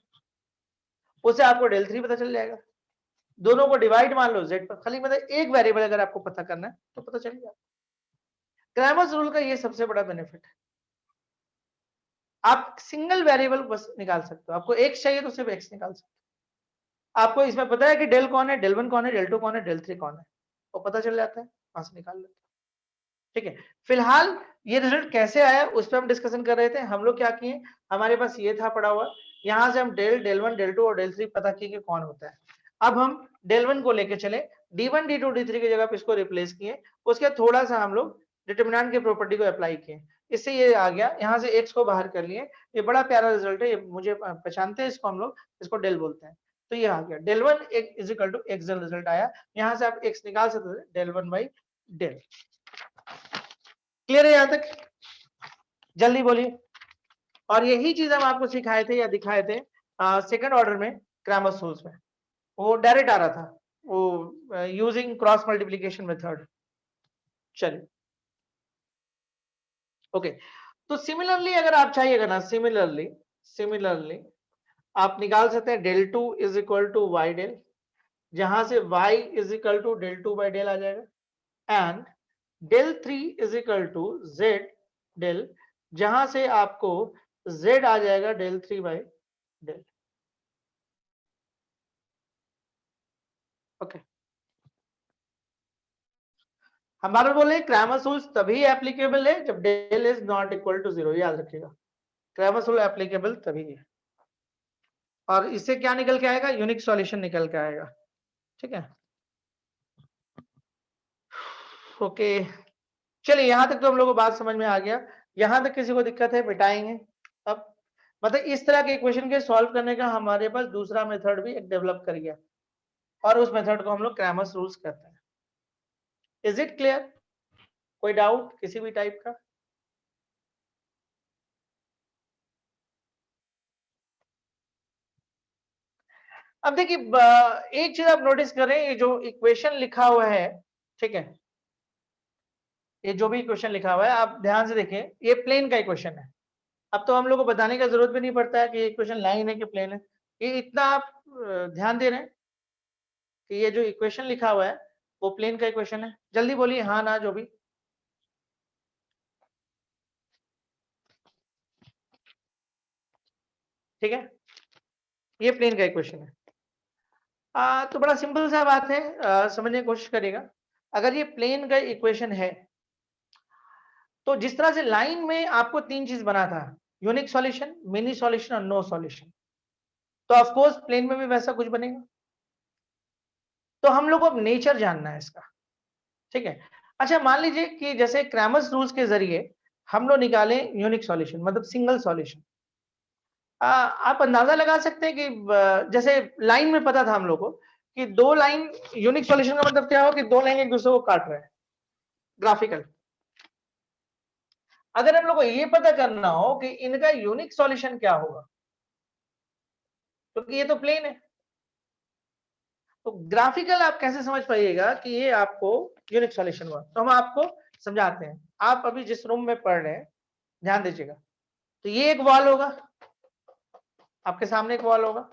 उससे आपको डेल 3 पता चल जाएगा। दोनों को डिवाइड मान लो z पर, खाली मतलब एक वेरिएबल अगर आपको पता करना है तो पता चल जाएगा। क्रैमर्स रूल का ये सबसे बड़ा बेनिफिट है, आप सिंगल वेरिएबल बस निकाल सकते हो। आपको x चाहिए तो सिर्फ x निकाल सकते हो। आपको इसमें पता है कि डेल कौन है, डेल 1 कौन है, डेल 2 कौन है, डेल 3 कौन है, वो पता चल जाता है, वहां से निकाल लेते हैं। ठीक है, फिलहाल ये रिजल्ट कैसे आया उस पर हम डिस्कशन कर रहे थे। हम लोग क्या किए, हमारे पास ये था पड़ा हुआ, यहां से हम डेल 1 डेल 2 और डेल 3 पता किए कि कौन होता है। अब हम डेल 1 को लेके चले, d1 d2 d3 की जगह पे इसको रिप्लेस किए, उसके बाद थोड़ा सा हम लोग डिटरमिनेंट की प्रॉपर्टी को अप्लाई किए, इससे ये आ गया, यहाँ से x को बाहर कर लिए। ये बड़ा प्यारा रिजल्ट है, ये मुझे पहचानते हैं इसको, हम लोग इसको डेल बोलते हैं। तो ये आ गया del 1 is equal to x del, result आया। यहाँ से आप x निकाल सकते थे, डेल 1 बाई डेल। क्लियर है यहां तक? जल्दी बोलिए। और यही चीज हम आपको सिखाए थे या दिखाए थे सेकंड ऑर्डर में, क्रैमर्स रूल्स में, वो डायरेक्ट आ रहा था, वो यूजिंग क्रॉस मल्टीप्लिकेशन मेथड। चलिए, ओके। तो सिमिलरली अगर आप चाहिएगा ना, सिमिलरली आप निकाल सकते हैं del 2 is equal to Y del, जहां से y is equal to del 2 by del आ जाएगा, and del 3 is equal to z del, जहां से आपको z आ जाएगा डेल 3 बाई डेल। ओके, हमारे बोले क्रैमर्स रूल्स तभी एप्लीकेबल है जब del is not equal to 0, याद रखिएगा। क्रैमर्स रूल एप्लीकेबल तभी है, और इससे क्या निकल के आएगा, यूनिक सॉल्यूशन निकल के आएगा। ठीक है, ओके। चलिए, यहां तक तो हम लोग को बात समझ में आ गया। यहां तक किसी को दिक्कत है, मिटाएंगे। अब मतलब इस तरह के इक्वेशन के सॉल्व करने का हमारे पास दूसरा मेथड भी एक डेवलप कर गया, और उस मेथड को हम लोग क्रैमर्स रूल्स कहते हैं। Is it clear? कोई डाउट किसी भी टाइप का? अब देखिए, एक चीज आप नोटिस करें, ये जो इक्वेशन लिखा हुआ है, ठीक है, ये जो भी इक्वेशन लिखा हुआ है आप ध्यान से देखें, ये प्लेन का इक्वेशन है। अब तो हम लोग को बताने का जरूरत भी नहीं पड़ता है कि ये इक्वेशन लाइन है कि प्लेन है, ये इतना आप ध्यान दे रहे हैं कि ये जो इक्वेशन लिखा हुआ है वो प्लेन का इक्वेशन है। जल्दी बोलिए हाँ ना, जो भी। ठीक है, ये प्लेन का इक्वेशन है। तो बड़ा सिंपल सा बात है, समझने की कोशिश करिएगा। अगर ये प्लेन का इक्वेशन है, तो जिस तरह से लाइन में आपको 3 चीज बना था, यूनिक सॉल्यूशन, मिनी सॉल्यूशन और नो सॉल्यूशन, तो ऑफ कोर्स प्लेन में भी वैसा कुछ बनेगा। तो हम लोग को अब नेचर जानना है इसका। ठीक है, अच्छा मान लीजिए कि जैसे क्रैमर्स रूल्स के जरिए हम लोग निकालें यूनिक सॉल्यूशन, मतलब सिंगल सॉल्यूशन। आप अंदाजा लगा सकते हैं कि जैसे लाइन में पता था हम लोग को कि 2 लाइन, यूनिक सॉल्यूशन का मतलब क्या हो कि 2 लाइन एक दूसरे को काट रहे हैं, ग्राफिकल। अगर हम लोग को ये पता करना हो कि इनका यूनिक सॉल्यूशन क्या होगा, क्योंकि ये तो प्लेन है, तो ग्राफिकल आप कैसे समझ पाइएगा कि ये आपको यूनिक सॉल्यूशन हुआ, तो हम आपको समझाते हैं। आप अभी जिस रूम में पढ़ रहे हैं ध्यान दीजिएगा, तो ये एक वॉल होगा, आपके सामने एक वॉल होगा,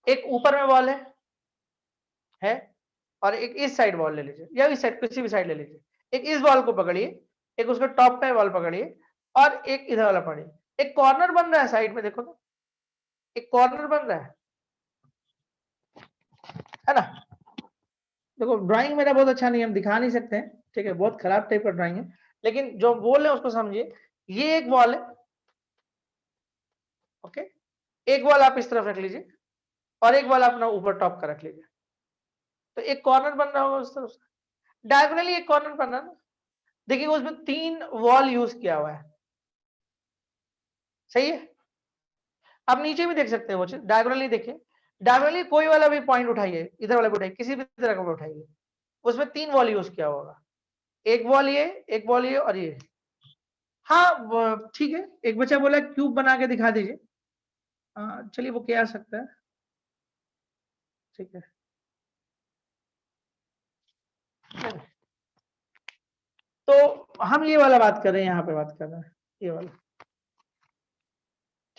एक ऊपर में वॉल है और एक इस साइड वॉल ले लीजिए या इस साइड, किसी भी साइड ले लीजिए। एक इस वॉल को पकड़िए, एक उसके टॉप पे वॉल पकड़िए और एक इधर वाला पकड़िए। एक कॉर्नर बन रहा है साइड में, देखो तो एक कॉर्नर बन रहा है ना। देखो ड्राइंग मेरा बहुत अच्छा नहीं है, हम दिखा नहीं सकते हैं, ठीक है, बहुत खराब टाइप का ड्राइंग है, लेकिन जो बोल रहे हैं उसको समझिए। ये एक वॉल है, ओके, एक वॉल आप इस तरफ रख लीजिए और एक वॉल अपना ऊपर टॉप का रख लीजिए, तो एक कॉर्नर बन रहा होगा उस तरफ से। डायगोनली एक कॉर्नर बन रहा है ना, देखिए उसमें 3 वॉल यूज किया हुआ है, सही है। आप नीचे भी देख सकते हैं वो चीज, डायगोनली देखिए, डायगोनली कोई वाला भी पॉइंट उठाइए, इधर वाला भी उठाइए, किसी भी तरह का उठाइए, उसमें 3 वॉल यूज किया होगा, एक वॉल ये, एक वॉल ये और ये। हाँ ठीक है, एक बच्चा बोला क्यूब बना के दिखा दीजिए, चलिए वो क्या आ सकता है, ठीक है। तो हम ये वाला बात कर रहे हैं, यहाँ पे बात कर रहे हैं ये वाला,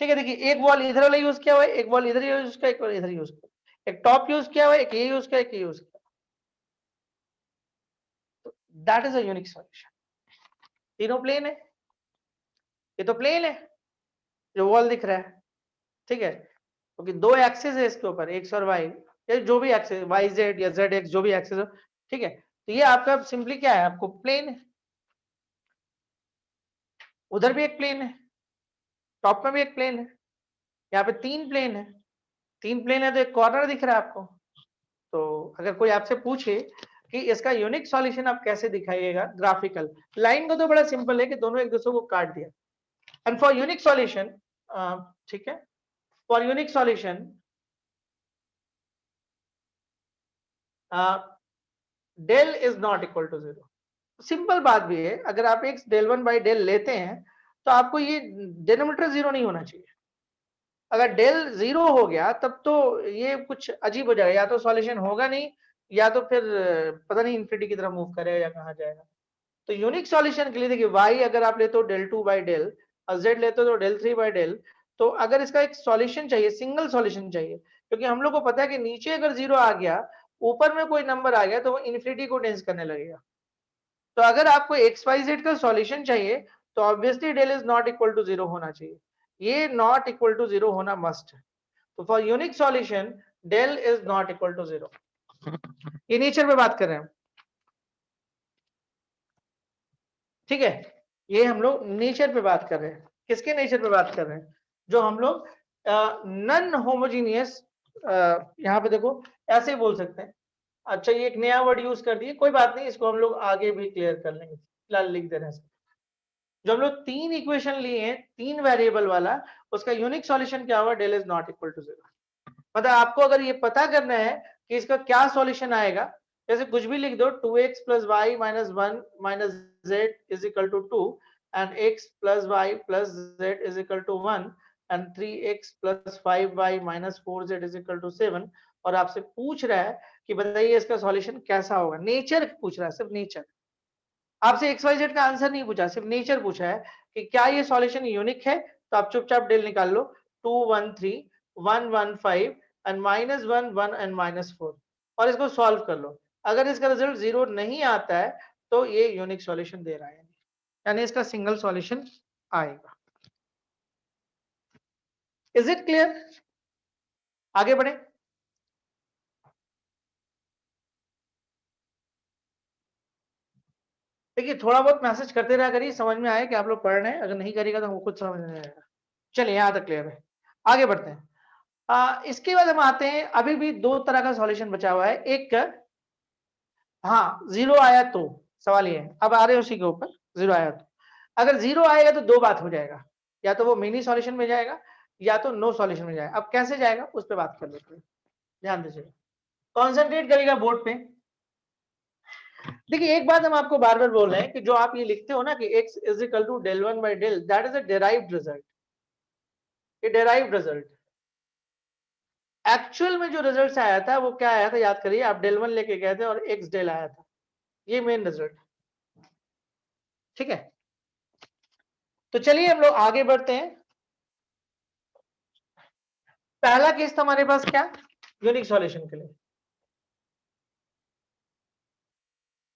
ठीक है। देखिए एक वॉल इधर वाला यूज किया हुआ है, एक वॉल इधर यूज किया, एक वॉल इधर यूज किया, एक टॉप यूज किया हुआ है, एक ये यूज किया, एक ये यूज किया, तो that is a unique solution. तीनों प्लेन है, ये तो प्लेन है जो वॉल दिख रहा है, ठीक है, क्योंकि दो एक्सिस है इसके ऊपर, एक्स और वाई, या जो भी एक्सिस, वाई जेड या जेड एक्स, जो भी एक्सिस हो, ठीक है। तो ये आपका सिंपली क्या है, आपको प्लेन है, उधर भी एक प्लेन है, टॉप में भी एक प्लेन है, यहाँ पे 3 प्लेन है, 3 प्लेन है तो एक कॉर्नर दिख रहा है आपको। तो अगर कोई आपसे पूछे कि इसका यूनिक सॉल्यूशन आप कैसे दिखाइएगा ग्राफिकल, लाइन को तो बड़ा सिंपल है कि दोनों एक दूसरे को काट दिया। एंड फॉर यूनिक सॉल्यूशन, ठीक है, for unique solution del is not equal to 0। Simple बात भी है, अगर आप एक डेल 1 बाई डेल लेते हैं तो आपको ये डिनोमिनेटर 0 नहीं होना चाहिए। अगर डेल 0 हो गया तब तो ये कुछ अजीब हो जाएगा, या तो सॉल्यूशन होगा नहीं, या तो फिर पता नहीं इन्फिनिटी की तरफ मूव करेगा या कहाँ जाएगा। तो यूनिक सॉल्यूशन के लिए देखिए, y अगर आप लेते हो डेल 2 बाई डेल और z लेते हो तो डेल 3 बाई डेल, तो अगर इसका एक सॉल्यूशन चाहिए, सिंगल सॉल्यूशन चाहिए, क्योंकि हम लोग को पता है कि नीचे अगर 0 आ गया, ऊपर में कोई नंबर आ गया तो वो इन्फिनिटी को टेंस करने लगेगा। तो अगर आपको एक्स वाई जेड का सॉल्यूशन चाहिए तो obviously del is not equal to 0 होना चाहिए, ये नॉट इक्वल टू 0 होना मस्ट है। तो for unique solution del is not equal to 0। ये नेचर पे बात कर रहे हैं, ठीक है, ये हम लोग नेचर पे बात कर रहे हैं। किसके नेचर पे बात कर रहे हैं, जो हम लोग नॉन होमोजीनियस, यहाँ पे देखो ऐसे ही बोल सकते हैं। अच्छा ये एक नया वर्ड यूज कर दिए, कोई बात नहीं, इसको हम लोग आगे भी क्लियर कर लेंगे, फिलहाल लिख दे रहे हैं। जो हम लोग 3 इक्वेशन लिए हैं, 3 वेरिएबल वाला, उसका यूनिक सॉल्यूशन क्या होगा, del is not equal to 0। मतलब आपको अगर ये पता करना है कि इसका क्या सॉल्यूशन आएगा, जैसे कुछ भी लिख दो, 2x plus y minus 1 minus z is equal to 2 and x plus y plus z is equal to 1 and 3x plus 5y minus 4z is equal to 7, और आपसे पूछ रहा है कि बताइए इसका सॉल्यूशन कैसा होगा। नेचर पूछ रहा है, सिर्फ नेचर, आपसे एक्स वाई जेड का आंसर नहीं पूछा, सिर्फ नेचर पूछा है कि क्या ये सॉल्यूशन यूनिक है। तो आप चुपचाप डेल निकाल लो, 2 1 3 1 1 5 एंड माइनस 1 1 एंड माइनस 4, और इसको सॉल्व कर लो। अगर इसका रिजल्ट 0 नहीं आता है तो ये यूनिक सॉल्यूशन दे रहा है, यानी इसका सिंगल सॉल्यूशन आएगा। इज इट क्लियर, आगे बढ़े। देखिए थोड़ा बहुत मैसेज करते रहा करिए, समझ में आए कि आप लोग पढ़ रहे हैं, अगर नहीं करिएगा तो हमको कुछ समझ नहीं आएगा। चलिए यहाँ तक क्लियर है, आगे बढ़ते हैं। इसके बाद हम आते हैं, अभी भी 2 तरह का सॉल्यूशन बचा हुआ है। एक, हाँ 0 आया तो, सवाल ये है, अब आ रहे हैं उसी के ऊपर, 0 आया तो, अगर 0 आएगा तो 2 बात हो जाएगा, या तो वो मिनी सॉल्यूशन में जाएगा या तो नो सॉल्यूशन में जाएगा। अब कैसे जाएगा उस पर बात कर लेते हैं, ध्यान दीजिएगा, कॉन्सेंट्रेट करिएगा बोर्ड पे। देखिए एक बात हम आपको बार बार बोल रहे हैं कि जो आप ये लिखते हो ना कि x is equal to del 1 by del, that is a derived result, ये डेराइव्ड रिजल्ट। एक्चुअल में जो रिजल्ट आया था वो क्या आया था, याद करिए, आप del 1 लेके गए थे और x del आया था, ये मेन रिजल्ट। ठीक है, तो चलिए हम लोग आगे बढ़ते हैं। पहला केस था हमारे पास क्या, यूनिक सॉल्यूशन के लिए,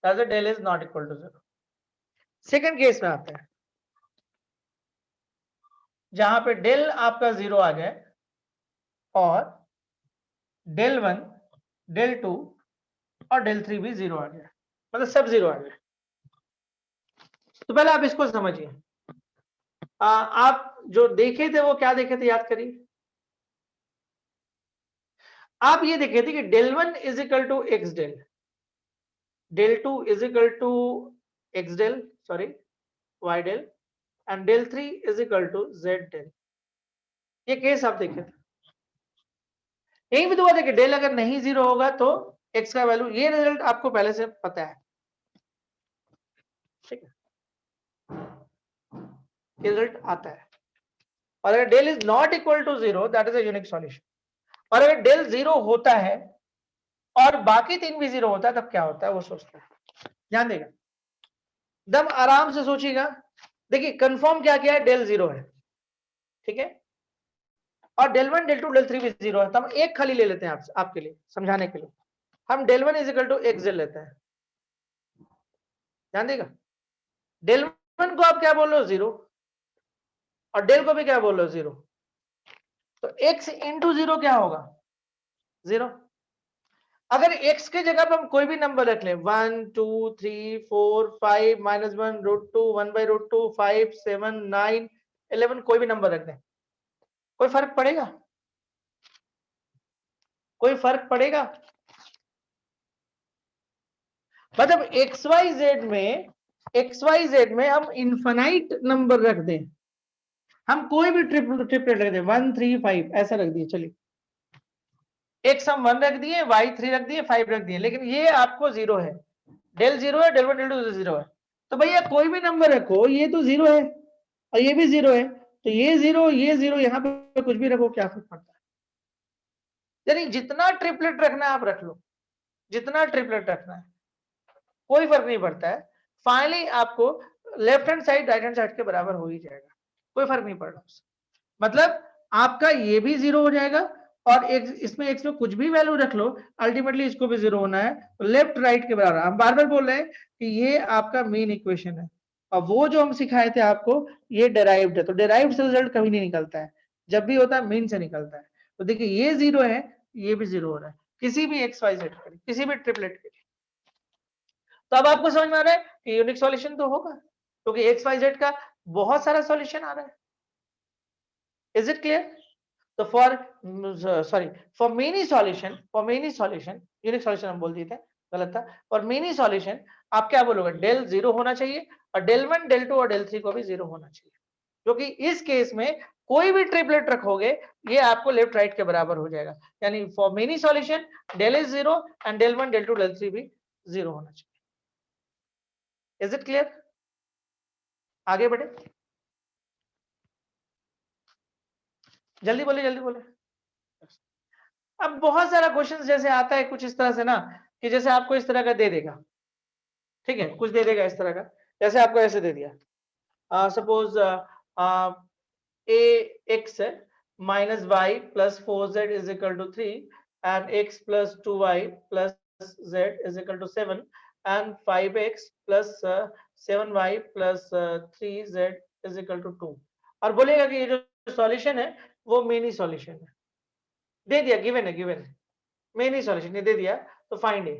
del is not equal to 0। Second case में आते हैं जहां पे del आपका 0 आ जाए और del 1, del 2 और del 3 भी 0 आ जाए, मतलब सब 0 आ जाए। तो पहले आप इसको समझिए, आप जो देखे थे वो क्या देखे थे, याद करिए। आप ये देखे थे कि del 1 is equal to x del, del 2 is equal to x del, sorry y del, and del 3 is equal to z del। ये केस आप देखे थे, यही भी दुआ देखिए, del अगर नहीं 0 होगा तो x का वैल्यू, ये रिजल्ट आपको पहले से पता है। ठीक है, रिजल्ट आता है। और अगर del is not equal to 0, that is a unique solution. और अगर del 0 होता है और बाकी तीन भी 0 होता है, तब क्या होता है वो सोचता है, ध्यान देगा, एकदम आराम से सोचिएगा। देखिए कंफर्म क्या किया है, del 0 है, ठीक है, और del 1, del 2, del 3 भी 0 है, तो हम एक खाली ले लेते हैं आपके लिए समझाने के लिए। हम del 1 is equal to x del लेते हैं, ध्यान देगा, del 1 को आप क्या बोल रहे हो, 0, और del को भी क्या बोल रहे हो, 0, तो x इंटू 0 क्या होगा, 0। अगर x के जगह पर हम कोई भी नंबर रख लें, 1 2 3 4 5 -1 √2 1 √2 5 7 9 11, कोई भी नंबर रख दें, कोई फर्क पड़ेगा, कोई फर्क पड़ेगा? मतलब XYZ में हम इनफाइनाइट नंबर रख दें, हम कोई भी ट्रिपलेट रख दें, 1 3 5 ऐसा रख दिए, चलिए x हम 1 रख दिए, y 3 रख दिए, 5 रख दिए, लेकिन ये आपको 0 है, del 0 है, del 1 del 2 0 है, तो भैया कोई भी नंबर रखो, ये तो 0 है और ये भी 0 है, तो ये 0 ये 0, यहाँ पे कुछ भी रखो, क्या फर्क पड़ता है? यानी जितना ट्रिपलेट रखना है आप रख लो, जितना ट्रिपलेट रखना है, कोई फर्क नहीं पड़ता है, फाइनली आपको left hand side right hand side के बराबर हो ही जाएगा, कोई फर्क नहीं पड़ रहा उससे। मतलब आपका ये भी 0 हो जाएगा और एक इसमें x में कुछ भी वैल्यू रख लो, अल्टीमेटली इसको भी 0 होना है, तो लेफ्ट राइट के बराबर। हम बार बार बोल रहे हैं कि ये आपका मेन इक्वेशन है, और वो जो हम सिखाए थे आपको ये डेराइव्ड है, तो डेराइव्ड से रिजल्ट कभी नहीं निकलता है, जब भी होता है मीन से निकलता है। तो देखिए ये 0 है, ये भी 0 हो रहा है, किसी भी XYZ के लिए, किसी भी ट्रिपलेट के लिए। तो अब आपको समझ में आ रहा है कि यूनिक सॉल्यूशन तो होगा, क्योंकि XYZ का बहुत सारा सॉल्यूशन आ रहा है। Is it clear? तो for many solution, unique solution हम बोल दिए थे, गलत था। फॉर मेनी सॉल्यूशन आप क्या बोलोगे, del 0 होना चाहिए और del 1 del 2 और del 3 को भी 0 होना चाहिए, क्योंकि इस केस में कोई भी ट्रिपलेट रखोगे ये आपको लेफ्ट राइट के बराबर हो जाएगा। यानी for many solution del is 0 and del 1 del 2 del 3 भी 0 होना चाहिए। Is it clear? आगे बढ़े, जल्दी बोले जल्दी बोले। अब बहुत सारा क्वेश्चन जैसे आता है कुछ इस तरह से ना, कि जैसे आपको इस तरह का दे देगा, ठीक है, कुछ दे देगा इस तरह का, जैसे आपको ऐसे दे दिया, suppose a x minus y plus 4z is equal to 3 and x plus 2y plus z is equal to 7 and 5x plus 7y plus 3z is equal to 2, और बोलेगा कि ये जो सॉल्यूशन है वो मेनी सॉल्यूशन है, दे दिया, given है मेनी सॉल्यूशन ये दे दिया, तो फाइंड ए,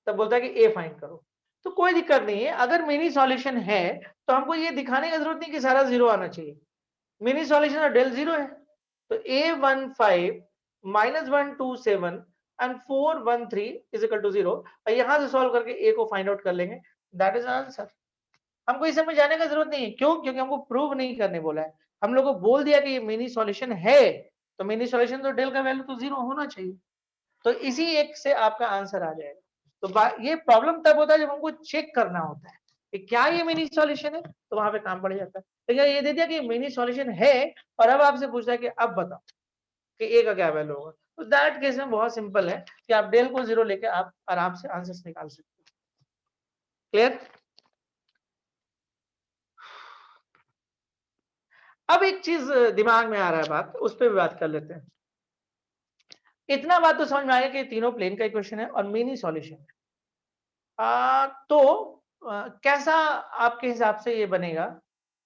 तब बोलता है कि ए फाइंड करो। तो कोई दिक्कत नहीं है, अगर मेनी सॉल्यूशन है तो हमको ये दिखाने की जरूरत नहीं कि सारा 0 आना चाहिए, मिनी सॉल्यूशन और del 0 है, तो a15 -127 and 413 is equal to 0, और यहां से सॉल्व करके a को फाइंड आउट कर लेंगे, दैट इज आंसर। हमको इस समय जाने का जरूरत नहीं है, क्यों? क्योंकि हमको प्रूव नहीं करने बोला है, हम लोग को बोल दिया कि ये मिनी सॉल्यूशन है, तो मिनी सॉल्यूशन तो del का वैल्यू तो 0 होना चाहिए, तो इसी एक से आपका आंसर आ जाएगा। तो ये प्रॉब्लम तब होता है जब हमको चेक करना होता है कि क्या ये मिनी सॉल्यूशन है, तो वहां पे काम बढ़ जाता है। तो ये दे दिया कि मिनी सॉल्यूशन है, और अब आपसे पूछता है कि अब बताओ कि ए का क्या वैल्यू होगा। तो दैट केस में बहुत सिंपल है कि आप डेल को 0 लेके आप आराम से आंसर्स निकाल सकते हो। क्लियर? अब एक चीज दिमाग में आ रहा है बात, उस पर भी बात कर लेते हैं। इतना बात तो समझ में आया कि तीनों प्लेन का इक्वेशन है और मिनी सॉल्यूशन है। कैसा आपके हिसाब से ये बनेगा?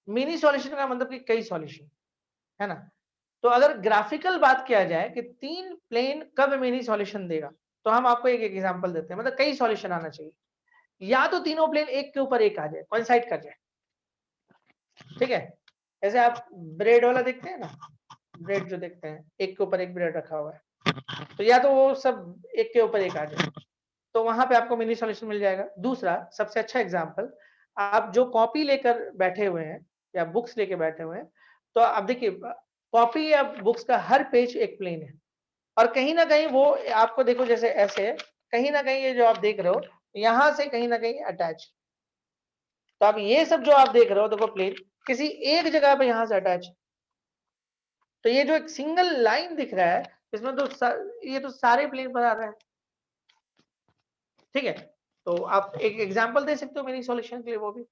मिनी सॉल्यूशन का मतलब कि कई सॉल्यूशन, है ना? तो अगर ग्राफिकल बात किया जाए कि तीन प्लेन कब मिनी सॉल्यूशन देगा, तो हम आपको एक एग्जांपल देते हैं। मतलब कई सॉल्यूशन आना चाहिए, या तो तीनों प्लेन एक के ऊपर एक आ जाए, कोइंसाइड कर जाए, ठीक है? ऐसे आप ब्रेड वाला देखते हैं ना, ब्रेड जो देखते हैं एक के ऊपर एक ब्रेड रखा हुआ है, तो या तो वो सब एक के ऊपर एक आ जाए, तो वहां पे आपको मिनी सॉल्यूशन मिल जाएगा। दूसरा सबसे अच्छा एग्जांपल, आप जो कॉपी लेकर बैठे हुए हैं या बुक्स लेके बैठे हुए हैं, तो आप देखिए कॉपी या बुक्स का हर पेज एक प्लेन है, और कहीं ना कहीं वो आपको देखो जैसे ऐसे है, कहीं ना कहीं ये जो आप देख रहे हो यहां से कहीं ना कहीं अटैच। तो आप ये सब जो आप देख रहे हो देखो प्लेन किसी एक जगह पे यहां से अटैच। तो ये जो एक सिंगल लाइन दिख रहा है इसमें तो ये तो सारे प्लेन पर आ रहा है, ठीक है? तो आप एक एग्जांपल दे सकते हो मिनी सॉल्यूशन के लिए, वो भी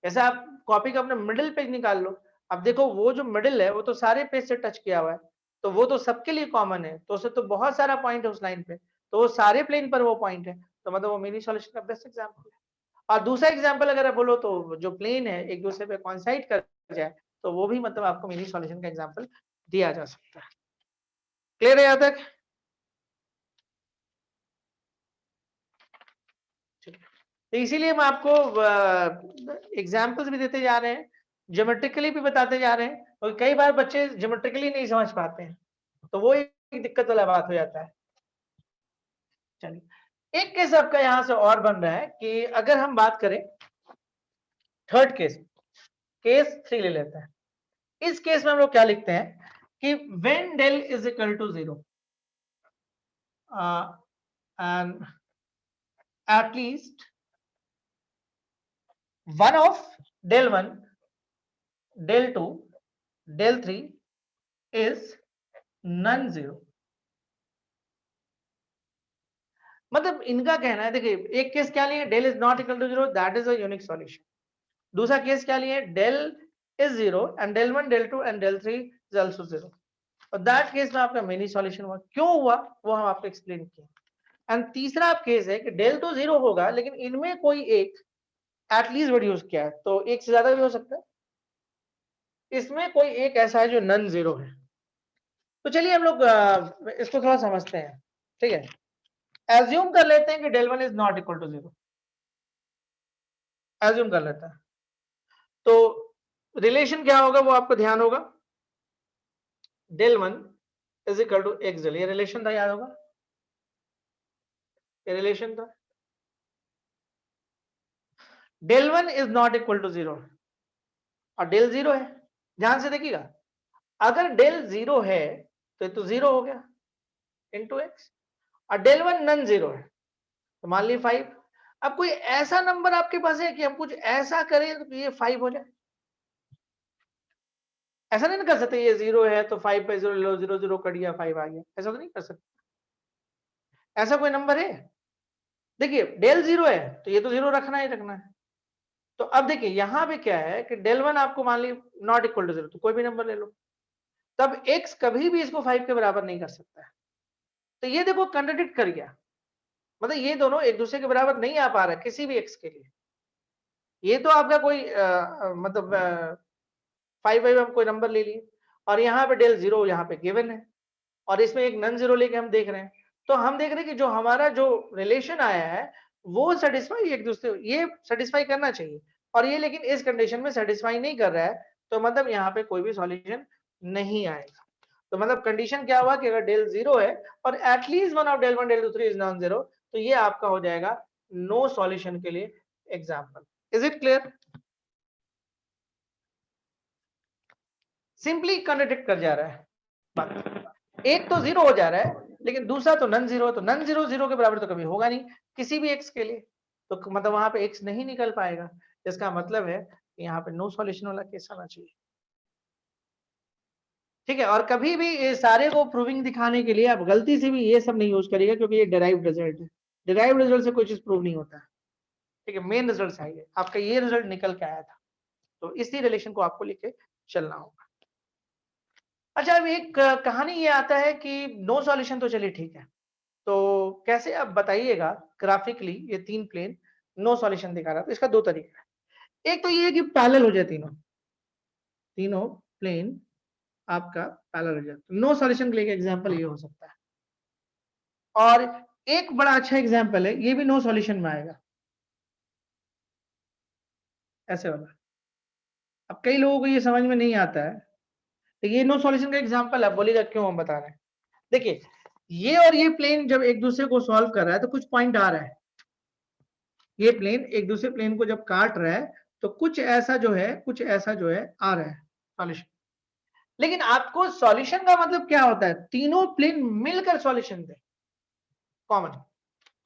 जैसे आप कॉपी का अपना मिडिल पेज निकाल लो, अब देखो वो जो मिडिल है वो तो सारे पेज से टच किया हुआ है, तो वो तो सबके लिए कॉमन है, तो उसे तो बहुत सारा पॉइंट है उस लाइन पे, तो वो सारे प्लेन पर वो पॉइंट है, तो मतलब वो मिनी सॉल्यूशन का बेस्ट एग्जांपल है। और दूसरा एग्जांपल अगर आप बोलो तो जो प्लेन है एक दूसरे पे कॉइंसाइड कर जाए, तो वो भी मतलब आपको मिनी सॉल्यूशन का एग्जांपल दिया जा सकता है। क्लियर है यहाँ तक? तो इसीलिए हम आपको एग्जाम्पल्स भी देते जा रहे हैं, ज्योमेट्रिकली भी बताते जा रहे हैं, और कई बार बच्चे ज्योमेट्रिकली नहीं समझ पाते हैं, तो वो एक दिक्कत वाला बात हो जाता है। चलिए एक केस आपका यहां से और बन रहा है कि अगर हम बात करें थर्ड केस, केस 3 ले लेते हैं। इस केस में हम लोग क्या लिखते हैं कि when del is equal to 0 and at least one of del 1, del 2, del 3 is non zero। मतलब इनका कहना है, देखिए एक केस क्या लिए, del is not equal to 0, that is a unique solution. दूसरा केस क्या लिए, del is 0 and del 1, del 2 and del 3 is also 0, और दैट केस में आपका मिनी सॉल्यूशन हुआ। क्यों हुआ वो हम आपको एक्सप्लेन किए। एंड तीसरा केस है कि डेल तो 0 होगा लेकिन इनमें कोई एक एटलीस्ट वर्ड यूज किया है, तो एक से ज्यादा भी हो सकता है, इसमें कोई एक ऐसा है जो नन जीरो है। तो चलिए हम लोग इसको थोड़ा समझते हैं, ठीक है? एज्यूम कर लेते हैं कि del 1 is not equal to 0, assume कर लेते हैं, तो रिलेशन क्या होगा वो आपको ध्यान होगा, del 1 is equal to x del, ये रिलेशन था, याद होगा ये रिलेशन था। del 1 is not equal to 0 और del 0 है, ध्यान से देखिएगा, अगर del 0 है तो ये तो 0 हो गया इंटू x, और del 1 नन 0 है तो मान ली 5। अब कोई ऐसा नंबर आपके पास है कि हम कुछ ऐसा करें तो ये 5 हो जाए? ऐसा नहीं कर सकते, ये 0 है तो 5 पे 0 लो, 0 0 कट गया 5 आ गया, ऐसा तो नहीं कर सकते। ऐसा कोई नंबर है? देखिए del 0 है तो ये तो 0 रखना ही रखना है। तो अब देखिए यहां पे क्या है कि del 1 आपको मान ली नॉट इक्वल टू 0, तो कोई भी नंबर ले लो, तब x कभी भी इसको 5 के बराबर नहीं कर सकता है। तो ये देखो कंट्राडिक्ट कर गया, मतलब ये दोनों एक दूसरे के बराबर नहीं आ पा रहा किसी भी x के लिए। ये तो आपका कोई मतलब 5 हम कोई नंबर ले लिए, और यहाँ पे del 0 यहाँ पे गिवन है, और इसमें एक नन जीरो लेके हम देख रहे हैं, तो हम देख रहे हैं कि जो हमारा जो रिलेशन आया है वो सेटिस्फाई एक दूसरे, ये सेटिस्फाई करना चाहिए, और ये लेकिन इस कंडीशन में सेटिस्फाई नहीं कर रहा है, तो मतलब यहाँ पे कोई भी सॉल्यूशन नहीं आएगा। तो मतलब कंडीशन क्या हुआ कि अगर del 0 है और at least one of del 1 del 2 3 is non zero, तो ये आपका हो जाएगा नो सॉल्यूशन के लिए example. Is it clear? Simply contradict कर जा रहा है, एक तो 0 हो जा रहा है लेकिन दूसरा तो नन जीरो, तो नन जीरो 0 के बराबर तो कभी होगा नहीं किसी भी x के लिए, तो मतलब वहां पे x नहीं निकल पाएगा, इसका मतलब है कि यहाँ पे नो सॉल्यूशन वाला केस आना चाहिए। ठीक है। और कभी भी ये सारे को प्रूविंग दिखाने के लिए आप गलती से भी ये सब नहीं यूज करिएगा, क्योंकि ये डिराइव्ड रिजल्ट है। डिराइव्ड रिजल्ट से कोई चीज प्रूव नहीं होता है। ठीक है, मेन रिजल्ट है ये, आपका ये रिजल्ट निकल के आया था, तो इसी रिलेशन को आपको लेके चलना होगा। अच्छा, अब एक कहानी ये आता है कि नो सॉल्यूशन तो चलिए ठीक है, तो कैसे आप बताइएगा ग्राफिकली ये 3 प्लेन नो सॉल्यूशन दिखा रहा है। तो इसका 2 तरीका है। एक तो ये है कि पैरेलल हो जाए तीनों प्लेन आपका पैरेलल हो जाए, नो सॉल्यूशन के लिए एग्जांपल ये हो सकता है। और एक बड़ा अच्छा एग्जांपल है, ये भी नो सॉल्यूशन में आएगा, ऐसे वाला। अब कई लोगों को ये समझ में नहीं आता है, तो ये नो सॉल्यूशन का एग्जांपल है, बोलिएगा क्यों हम बता रहे हैं। देखिए, ये और ये प्लेन जब एक दूसरे को सॉल्व कर रहा है तो कुछ पॉइंट आ रहा है, ये प्लेन एक दूसरे प्लेन को जब काट रहा है तो कुछ ऐसा जो है आ रहा है सॉल्यूशन। लेकिन आपको सॉल्यूशन का मतलब क्या होता है, तीनों प्लेन मिलकर सॉल्यूशन दे कॉमन,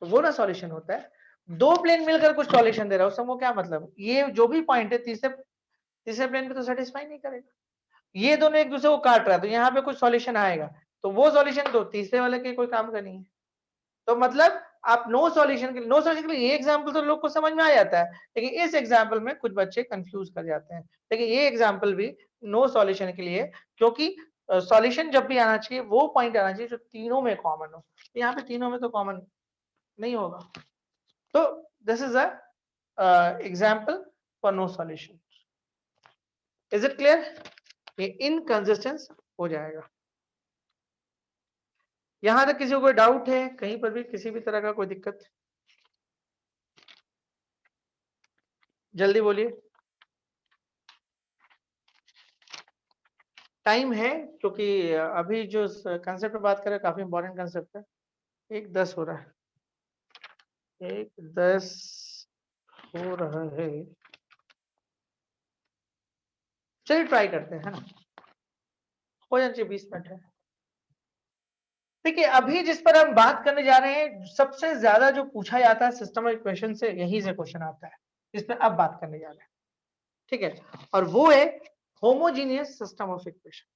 तो वो ना सॉल्यूशन होता है। दो प्लेन मिलकर कुछ सॉल्यूशन दे रहा है, उसका क्या मतलब, ये जो भी पॉइंट है तीसरे प्लेन पे तो सेटिस्फाई नहीं करेगा। ये दोनों एक दूसरे को काट रहा है, तो यहाँ पे कुछ सॉल्यूशन आएगा, तो वो सॉल्यूशन तो तीसरे वाले के कोई काम का नहीं है। तो मतलब आप नो सॉल्यूशन के लिए ये एग्जांपल तो लोग को समझ में आ जाता है, लेकिन इस एग्जांपल में कुछ बच्चे कंफ्यूज कर जाते हैं। लेकिन ये एग्जांपल भी नो सॉल्यूशन के लिए, क्योंकि सॉल्यूशन जब भी आना चाहिए वो पॉइंट आना चाहिए जो तीनों में कॉमन हो। यहाँ पे तीनों में तो कॉमन नहीं होगा, तो this is a example for no solution. Is it clear? ये इनकंसिस्टेंस हो जाएगा। यहां तक किसी को कोई डाउट है, कहीं पर भी किसी भी तरह का कोई दिक्कत? जल्दी बोलिए, टाइम है, क्योंकि अभी जो कंसेप्ट पे बात करें काफी इंपॉर्टेंट कंसेप्ट है। 1:10 हो रहा है, 1:10 हो रहा है। चलिए ट्राई करते हैं, है ना, हो जाना चाहिए, 20 मिनट है। देखिए, अभी जिस पर हम बात करने जा रहे हैं, सबसे ज्यादा जो पूछा जाता है सिस्टम ऑफ इक्वेशन से, यही से क्वेश्चन आता है, जिस पर अब बात करने जा रहे हैं। ठीक है, और वो है होमोजीनियस सिस्टम ऑफ इक्वेशन।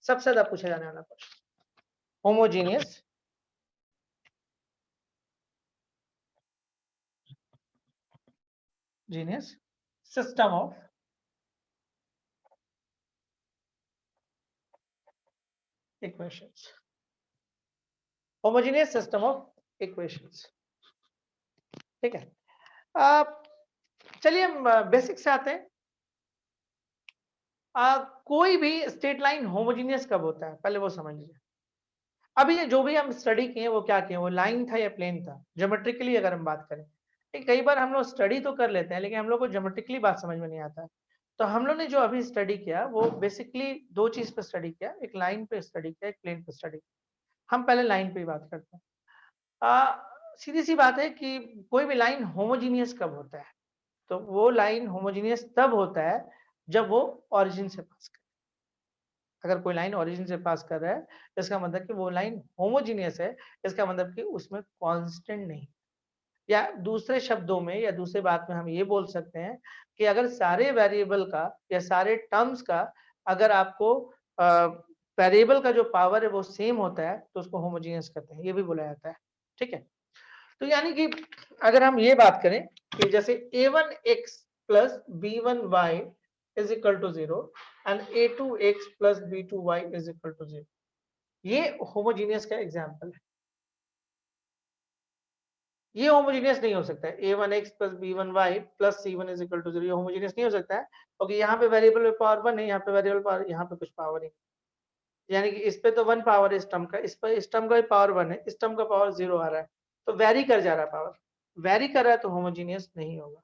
सबसे ज्यादा पूछा जाने वाला question, homogeneous system of equations, homogeneous system of equations. ठीक है, चलिए हम बेसिक से आते हैं। कोई भी स्ट्रेट लाइन होमोजेनियस कब होता है, पहले वो समझ लीजिए। अभी ये जो भी हम स्टडी किए वो क्या किए, वो लाइन था या प्लेन था, ज्योमेट्रिकली अगर हम बात करें। कई बार हम लोग स्टडी तो कर लेते हैं, लेकिन हम लोग को ज्योमेट्रिकली बात समझ में नहीं आता है। तो हम लोग ने जो अभी स्टडी किया वो बेसिकली दो चीज पे स्टडी किया, एक लाइन पे स्टडी किया, एक प्लेन पे स्टडी किया। हम पहले लाइन पे ही बात करते हैं। सीधी सी बात है कि कोई भी लाइन होमोजीनियस कब होता है, तो वो लाइन होमोजीनियस तब होता है जब वो ओरिजिन से पास करे। अगर कोई लाइन ओरिजिन से पास कर रहा है, इसका मतलब कि वो लाइन होमोजीनियस है, इसका मतलब कि उसमें कांस्टेंट नहीं। या दूसरे शब्दों में या दूसरे बात में हम ये बोल सकते हैं कि अगर सारे वेरिएबल का या सारे टर्म्स का, अगर आपको वेरिएबल का जो पावर है वो सेम होता है, तो उसको होमोजीनियस कहते हैं, ये भी बोला जाता है। ठीक है, तो यानी कि अगर हम ये बात करें कि जैसे a1x plus b1y is equal to 0 and a2x plus b2y is equal to 0, ये होमोजीनियस का एग्जांपल है। ये होमोजीनियस नहीं हो सकता है, a1x plus b1y plus c1 is equal to 0, ये होमोजीनियस नहीं हो सकता है, क्योंकि यहाँ पे वेरिएबल में पावर 1 है, यहाँ पे वेरिएबल पावर, यहाँ पे कुछ पावर नहीं, यानी कि इस पे तो 1 पावर है इस टर्म का, इस पर इस टर्म का पावर 1 है, इस टर्म का पावर 0 आ रहा है, तो वेरी कर जा रहा है, पावर वेरी कर रहा है, तो होमोजीनियस नहीं होगा।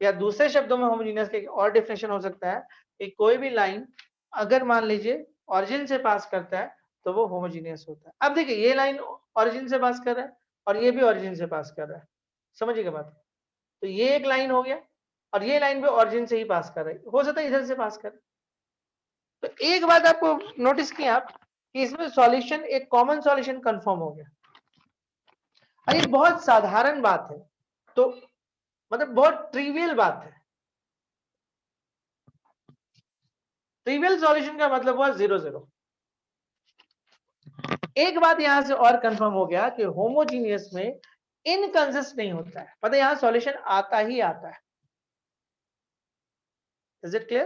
या दूसरे शब्दों में होमोजीनियस का और डेफिनेशन हो सकता है कि कोई भी लाइन अगर मान लीजिए ओरिजिन से पास करता है तो वो होमोजीनियस होता है। अब देखिए, ये लाइन ओरिजिन से पास कर रहा है और ये भी ओरिजिन से पास कर रहा है, समझिएगा बात। तो ये एक लाइन हो गया और ये लाइन भी ओरिजिन से ही पास कर रही है, हो सकता है इधर से पास करे। तो एक बात आपको नोटिस किया आप कि इसमें सॉल्यूशन, एक कॉमन सॉल्यूशन कंफर्म हो गया, और ये बहुत साधारण बात है, तो मतलब बहुत ट्रिवियल बात है। ट्रिवियल सॉल्यूशन का मतलब हुआ 0 0, एक बात यहां से और कंफर्म हो गया कि होमोजीनियस में इनकंसिस्ट नहीं होता है, मतलब यहां सॉल्यूशन आता ही आता है। Is it clear?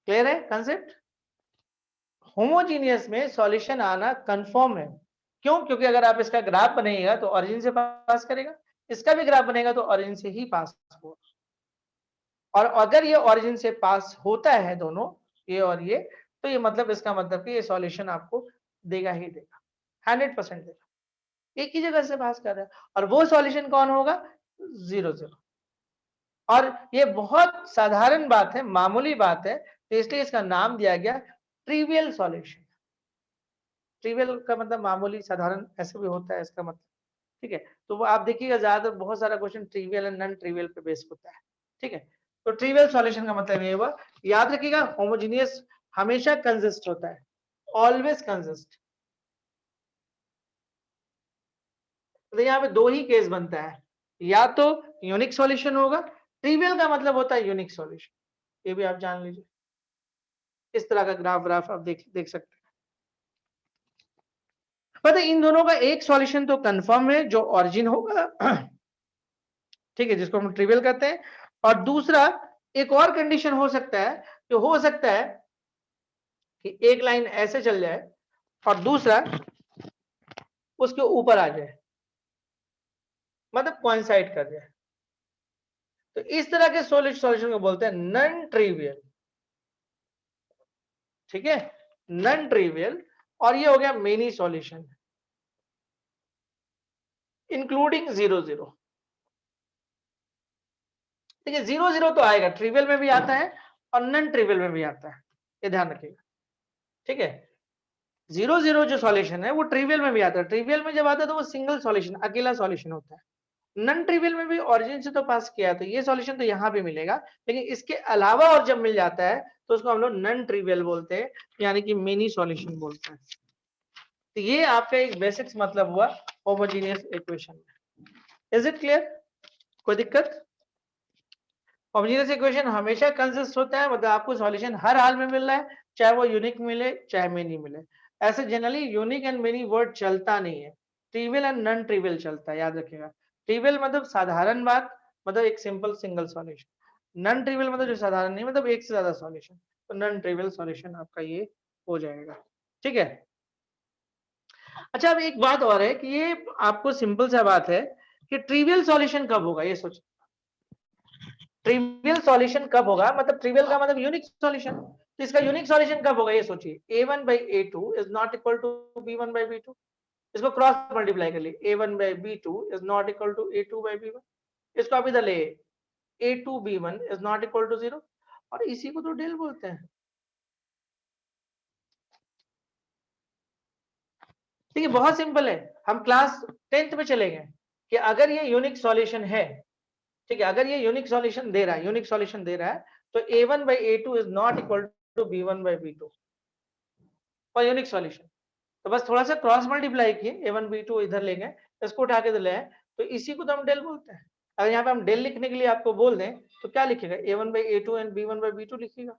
क्लियर है कंसेप्ट? होमोजीनियस में सॉल्यूशन आना कंफर्म है। क्यों? क्योंकि अगर आप इसका ग्राफ बनेगा तो ओरिजिन से पास करेगा, इसका भी ग्राफ बनेगा तो ओरिजिन से ही पास होगा। और अगर ये ओरिजिन से पास होता है दोनों, ये और ये, तो ये मतलब इसका मतलब कि ये सॉल्यूशन आपको देगा ही देगा, 100% देगा। एक ही जगह से पास कर रहा है, और वो सॉल्यूशन कौन होगा? 0 0। और ये बहुत साधारण बात है, मामूली बात है, तो इसलिए इसका नाम दिया गया ट्रिवियल सॉल्यूशन। ट्रिवियल का मतलब मामूली, साधारण, ऐसे भी होता है इसका मतलब। ठीक है, तो वो आप देखिएगा ज्यादातर बहुत सारा question trivial and non trivial पे बेस होता है। ठीक है, तो ट्रिवियल सॉल्यूशन का मतलब ये हुआ, याद रखिएगा होमोजेनियस हमेशा कंसिस्ट होता है, ऑलवेज कंसिस्ट। तो यहाँ पे दो ही केस बनता है, या तो यूनिक सॉल्यूशन होगा, ट्रिवियल का मतलब होता है यूनिक सॉल्यूशन, ये भी आप जान लीजिए। इस तरह का ग्राफ आप देख सकते हैं। पता इन दोनों का एक सॉल्यूशन तो कंफर्म है जो ओरिजिन होगा, ठीक है, जिसको हम ट्रिवियल कहते हैं। और दूसरा एक और कंडीशन हो सकता है, जो हो सकता है कि एक लाइन ऐसे चल जाए और दूसरा उसके ऊपर आ जाए, मतलब कोइंसाइड कर जाए। तो इस तरह के सॉल्यूशन को बोलते हैं नॉन ट्रिवियल। ठीक है, नॉन ट्रिवियल। और ये हो गया मेनी सॉल्यूशन इंक्लूडिंग 0 0। ठीक है, 0 0 तो आएगा, ट्रिवियल में भी आता है और नॉन ट्रिवियल में भी आता है, ये ध्यान रखिएगा। ठीक है, 0 0 जो सॉल्यूशन है वो ट्रिवियल में भी आता है, ट्रिवियल में जब आता है तो वो सिंगल सॉल्यूशन, अकेला सॉल्यूशन होता है। नॉन ट्रिवियल में भी ओरिजिन से तो पास किया, तो ये सॉल्यूशन तो यहाँ पे मिलेगा, लेकिन इसके अलावा और जब मिल जाता है तो उसको हम लोग नॉन ट्रिवियल बोलते हैं, यानी कि मेनी सॉल्यूशन बोलते हैं। तो ये आपका एक बेसिक्स मतलब हुआ होमोजेनियस इक्वेशन में। Is it clear? कोई दिक्कत? होमोजेनियस इक्वेशन हमेशा कंसिस्ट होता है, मतलब आपको सॉल्यूशन हर हाल में मिल रहा है, चाहे वो यूनिक मिले चाहे मेनी मिले। ऐसे generally unique and many word चलता नहीं है, ट्रिवियल एंड नॉन ट्रिवियल चलता है, याद रखिएगा। ट्रिवियल मतलब साधारण बात, मतलब एक simple single solution. Non trivial मतलब जो साधारण नहीं, मतलब एक से ज्यादा सॉल्यूशन, तो नॉन ट्रिवियल सॉल्यूशन आपका ये हो जाएगा। ठीक है, अच्छा अब एक बात और है कि ये आपको सिंपल सा बात है कि ट्रिवियल सॉल्यूशन कब होगा, ये सोचिए। ट्रिवियल सॉल्यूशन कब होगा, मतलब ट्रिवियल का मतलब यूनिक सॉल्यूशन, तो इसका यूनिक सॉल्यूशन कब होगा ये सोचिए। a1 by a2 is not equal to b1 by b2। इसको क्रॉस मल्टीप्लाई कर लिए, a1 by b2 is not equal to a2 by b1। इसको आप इधर ले, a2 b1 is not equal to 0, और इसी को तो डेल बोलते हैं। ठीक है, बहुत सिंपल है, हम क्लास 10th में चलेंगे कि अगर ये यूनिक सॉल्यूशन है, ठीक है, अगर ये यूनिक सॉल्यूशन दे रहा है, यूनिक सॉल्यूशन दे रहा है, तो a1 by a2 is not equal to b1 by b2 for unique solution. तो बस थोड़ा सा क्रॉस मल्टीप्लाई किए, a1 b2 इधर ले गए, इसको उठा के ले आए, तो इसी को तो हम डेल बोलते हैं। अगर यहाँ पे हम डेल लिखने के लिए आपको बोल दें तो क्या लिखेगा, a1 by a2 and b1 by b2 लिखिएगा।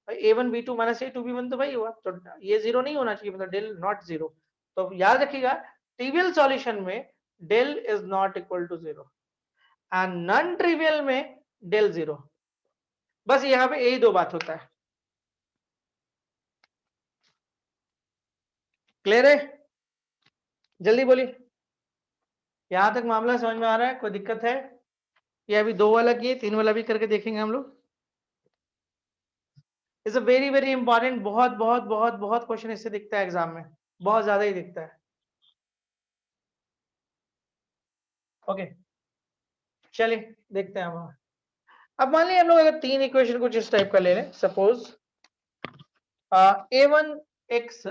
a1 b2 minus a2 b1 तो वही हुआ, तो ये जीरो नहीं होना चाहिए, मतलब डेल नॉट जीरो। तो याद रखिएगा ट्रिवियल सॉल्यूशन में del is not equal to 0 and non trivial में डेल 0। बस यहाँ पे यही दो बात होता है। क्लियर है? जल्दी बोलिए, यहां तक मामला समझ में आ रहा है? कोई दिक्कत है? ये अभी 2 वाला किए, 3 वाला भी करके देखेंगे हम लोग। It's a very very important, बहुत बहुत बहुत बहुत क्वेश्चन इससे दिखता है एग्जाम में, बहुत ज्यादा ही दिखता है। ओके, चलिए देखते हैं हम। अब मान लीजिए हम लोग अगर 3 इक्वेशन कुछ इस टाइप का ले लें, suppose a1x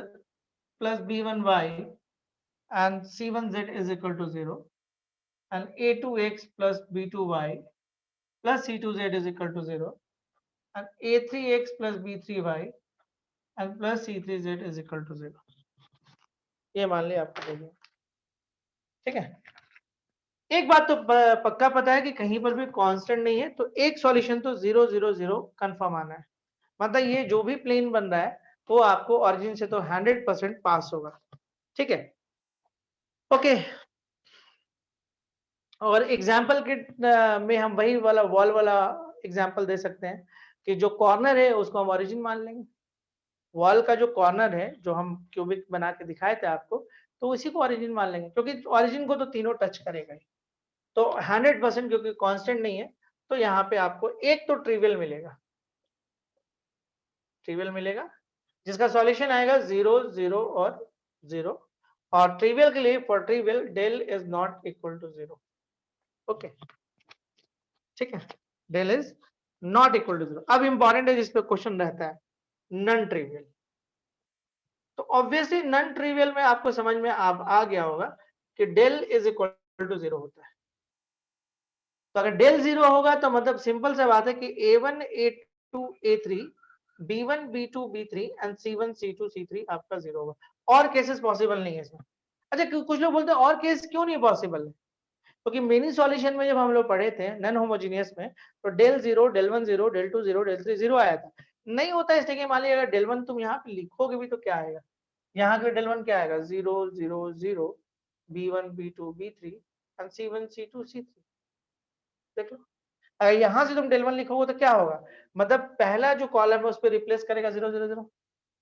plus b1y and c1z is equal to 0 and a2x plus b2y plus c2z is equal to 0 and a3x plus b3y and plus c3z is equal to 0। ये मान लिया आपको देंगे। ठीक है, एक बात तो पक्का पता है कि कहीं पर भी कांस्टेंट नहीं है, तो एक सॉल्यूशन तो 0 0 0 कंफर्म आना है। मतलब ये जो भी प्लेन बन रहा है वो आपको ओरिजिन से तो 100% पास होगा, ठीक है। ओके, और एग्जाम्पल के में हम वही वाला वॉल वाला एग्जाम्पल दे सकते हैं कि जो कॉर्नर है उसको हम ओरिजिन मान लेंगे। वॉल का जो कॉर्नर है जो हम क्यूबिक बना के दिखाए थे आपको, तो उसी को ओरिजिन मान लेंगे क्योंकि ओरिजिन को तो तीनों टच करेगा ही। तो 100% क्योंकि कांस्टेंट नहीं है, तो यहाँ पे आपको एक तो ट्रिवियल मिलेगा, ट्रिवियल मिलेगा जिसका सॉल्यूशन आएगा 0 0 और 0, और ट्रिवियल के लिए for trivial del is not equal to 0। Okay, ठीक है, del is not equal to 0। अब इंपॉर्टेंट है जिस पे क्वेश्चन रहता है, नॉन ट्रिवियल। तो ऑब्वियसली नॉन ट्रिवियल में आपको समझ में आ गया होगा कि डेल इज इक्वल टू 0 होता है। तो अगर डेल 0 होगा तो मतलब सिंपल सा बात है कि a1 a2 a3 b1 b2 b3 and c1 c2 c3 आपका 0 होगा। और केसेस पॉसिबल नहीं है इसमें। अच्छा, कुछ लोग बोलते हैं और केस क्यों नहीं पॉसिबल है, क्योंकि मिनी सॉल्यूशन में जब हम लोग पढ़े थे नॉन होमोजेनियस में, तो डेल 0 डेल 1 0 डेल 2 0 डेल 3 0 आया था। नहीं होता इसलिए कि मान लीजिए अगर डेल 1 तुम यहाँ पे लिखोगे भी तो क्या आएगा, यहाँ के डेल 1 क्या आएगा 0 0 0 b1 b2 b3 and c1 c2 c3। देख लो, अगर यहाँ से तुम डेल 1 लिखोगे तो क्या होगा, मतलब पहला जो कॉलम है उस पर रिप्लेस करेगा 0 0 0,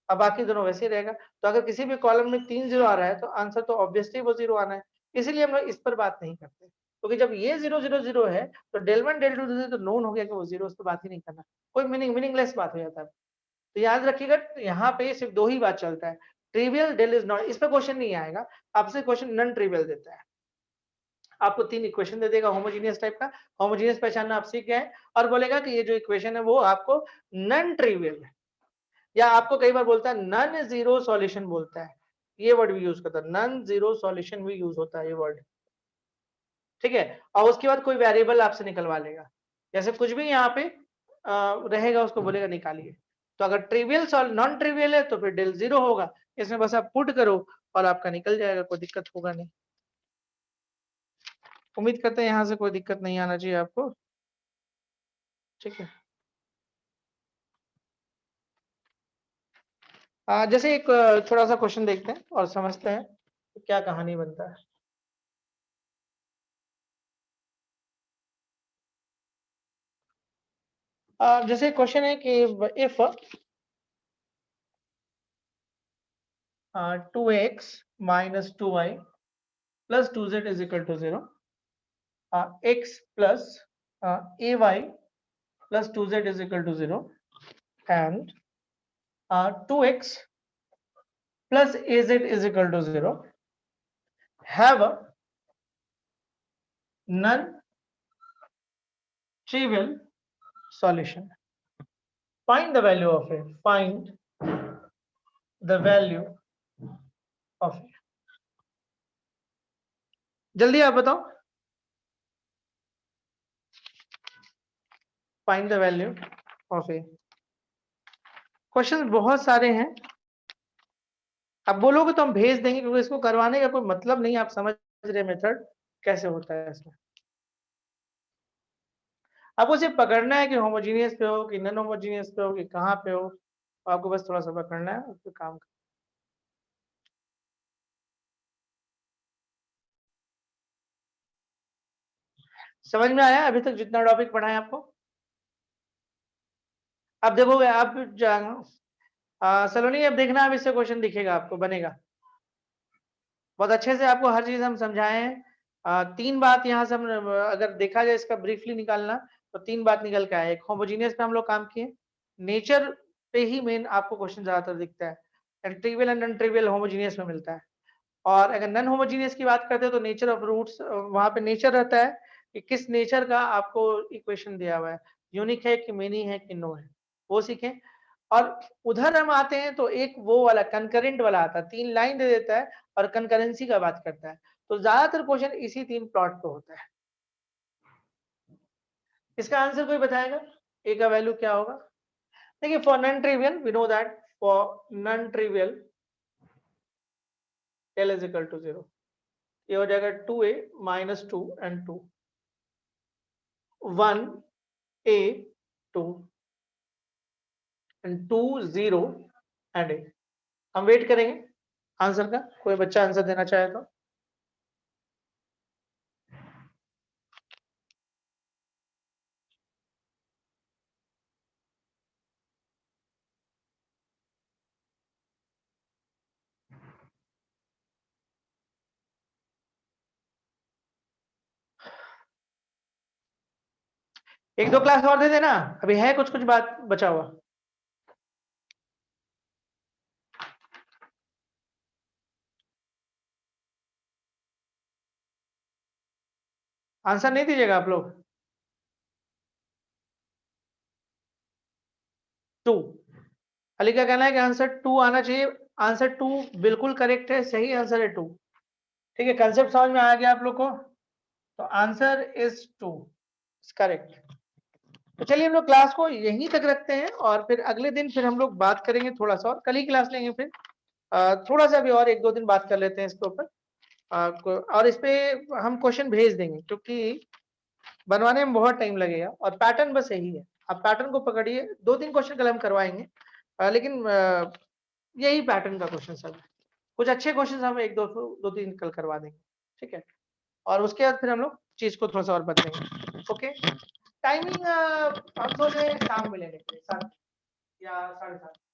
अब बाकी दोनों वैसे ही रहेगा। तो अगर किसी भी कॉलम में 3 0 आ रहा है तो आंसर तो ऑब्वियसली वो 0 आना है। इसीलिए हम लोग इस पर बात नहीं करते, क्योंकि जब ये 0 0 0 है तो डेल 1 डेल 2 तो नोन हो गया कि वो 0, उस पर बात ही नहीं करना, कोई मीनिंगलेस बात हो जाता है। तो याद रखिएगा यहाँ पे सिर्फ दो ही बात चलता है, ट्रिवियल डेल इज नॉट, इस पर क्वेश्चन नहीं आएगा आपसे, क्वेश्चन नॉन ट्रिवियल देता है। आपको 3 इक्वेशन दे देगा होमोजेनियस टाइप का, होमोजेनियस पहचानना आप सीख गए, और बोलेगा कि ये जो इक्वेशन है वो आपको नॉन ट्रिवियल है, या आपको कई बार बोलता है नॉन जीरो सॉल्यूशन बोलता है, ये वर्ड भी यूज करता है, नॉन जीरो सॉल्यूशन भी यूज होता है ये वर्ड, ठीक है। और उसके बाद कोई वेरिएबल आपसे निकलवा लेगा, जैसे कुछ भी यहाँ पे रहेगा उसको बोलेगा निकालिए। तो अगर ट्रिवियल नॉन ट्रिवियल है तो फिर डेल 0 होगा, इसमें बस आप पुट करो और आपका निकल जाएगा, कोई दिक्कत होगा नहीं। उम्मीद करते हैं यहाँ से कोई दिक्कत नहीं आना चाहिए आपको, ठीक है। जैसे एक थोड़ा सा क्वेश्चन देखते हैं और समझते हैं कि क्या कहानी बनता है। जैसे क्वेश्चन है कि if 2x minus 2y plus 2z is equal to 0, x plus ay plus 2z is equal to 0, and 2x plus az is equal to 0, have a non-trivial solution. Find the value of a. Find the value of a. जल्दी आप बताओ, find the value of A. Question बहुत सारे हैं, अब बोलोगे तो हम भेज देंगे क्योंकि इसको करवाने का कोई मतलब नहीं, आप समझ रहे मेथड कैसे होता है इसमें। आपको सिर्फ पकड़ना है कि होमोजीनियस पे हो कि नॉन होमोजीनियस पे हो कि कहाँ पे हो, आपको बस थोड़ा सा पकड़ना है उस पर काम करना। समझ में आया अभी तक जितना टॉपिक पढ़ा है आपको? अब देखोगे आप सलोनी, अब देखना, अब इससे क्वेश्चन दिखेगा आपको, बनेगा बहुत अच्छे से, आपको हर चीज हम समझाए हैं। 3 बात यहाँ से हम अगर देखा जाए इसका ब्रीफली निकालना तो 3 बात निकल के आए। एक होमोजीनियस पे हम लोग काम किए, नेचर पे ही मेन आपको क्वेश्चन ज्यादातर दिखता है, trivial and non trivial homogeneous में मिलता है। और अगर नॉन होमोजीनियस की बात करते हैं तो नेचर ऑफ रूट्स, वहां पे नेचर रहता है कि किस नेचर का आपको इक्वेशन दिया हुआ है, यूनिक है कि मेनी है कि नो है, वो सीखें। और उधर हम आते हैं तो एक वो वाला कंकरेंट वाला आता है, 3 लाइन दे देता है और कंकरेंसी का बात करता है, तो ज्यादातर क्वेश्चन इसी 3 प्लॉट पे होता है। इसका आंसर कोई बताएगा, ए का वैल्यू क्या होगा? देखिए, for non trivial we know that for non trivial L is equal to 0, ये हो जाएगा 2a minus 2 and 2, 1a 2 and 2 0 and ए। हम वेट करेंगे आंसर का, कोई बच्चा आंसर देना चाहे तो। एक दो क्लास और दे देना, अभी है कुछ कुछ बात बचा हुआ। आंसर नहीं दीजिएगा आप लोग। 2। अली का कहना है कि आंसर 2 आना चाहिए। आंसर 2 बिल्कुल करेक्ट है, सही आंसर है 2। ठीक है, कंसेप्ट समझ में आ गया आप लोग को, तो आंसर इज 2 करेक्ट। तो चलिए हम लोग क्लास को यहीं तक रखते हैं, और फिर अगले दिन फिर हम लोग बात करेंगे थोड़ा सा, और कल ही क्लास लेंगे फिर। थोड़ा सा भी और एक दो दिन बात कर लेते हैं इसके ऊपर, और इस पे हम क्वेश्चन भेज देंगे, क्योंकि बनवाने में बहुत टाइम लगेगा, और पैटर्न बस यही है। आप पैटर्न को पकड़िए, 2-3 क्वेश्चन कल हम करवाएंगे, लेकिन यही पैटर्न का क्वेश्चन सब है। कुछ अच्छे क्वेश्चन हम एक दो तीन कल करवा देंगे, ठीक है। और उसके बाद फिर हम लोग चीज को थोड़ा सा और बदलेंगे। ओके, टाइमिंग हम सोच रहे हैं शाम में लेने के लिए, 7 या 7:30।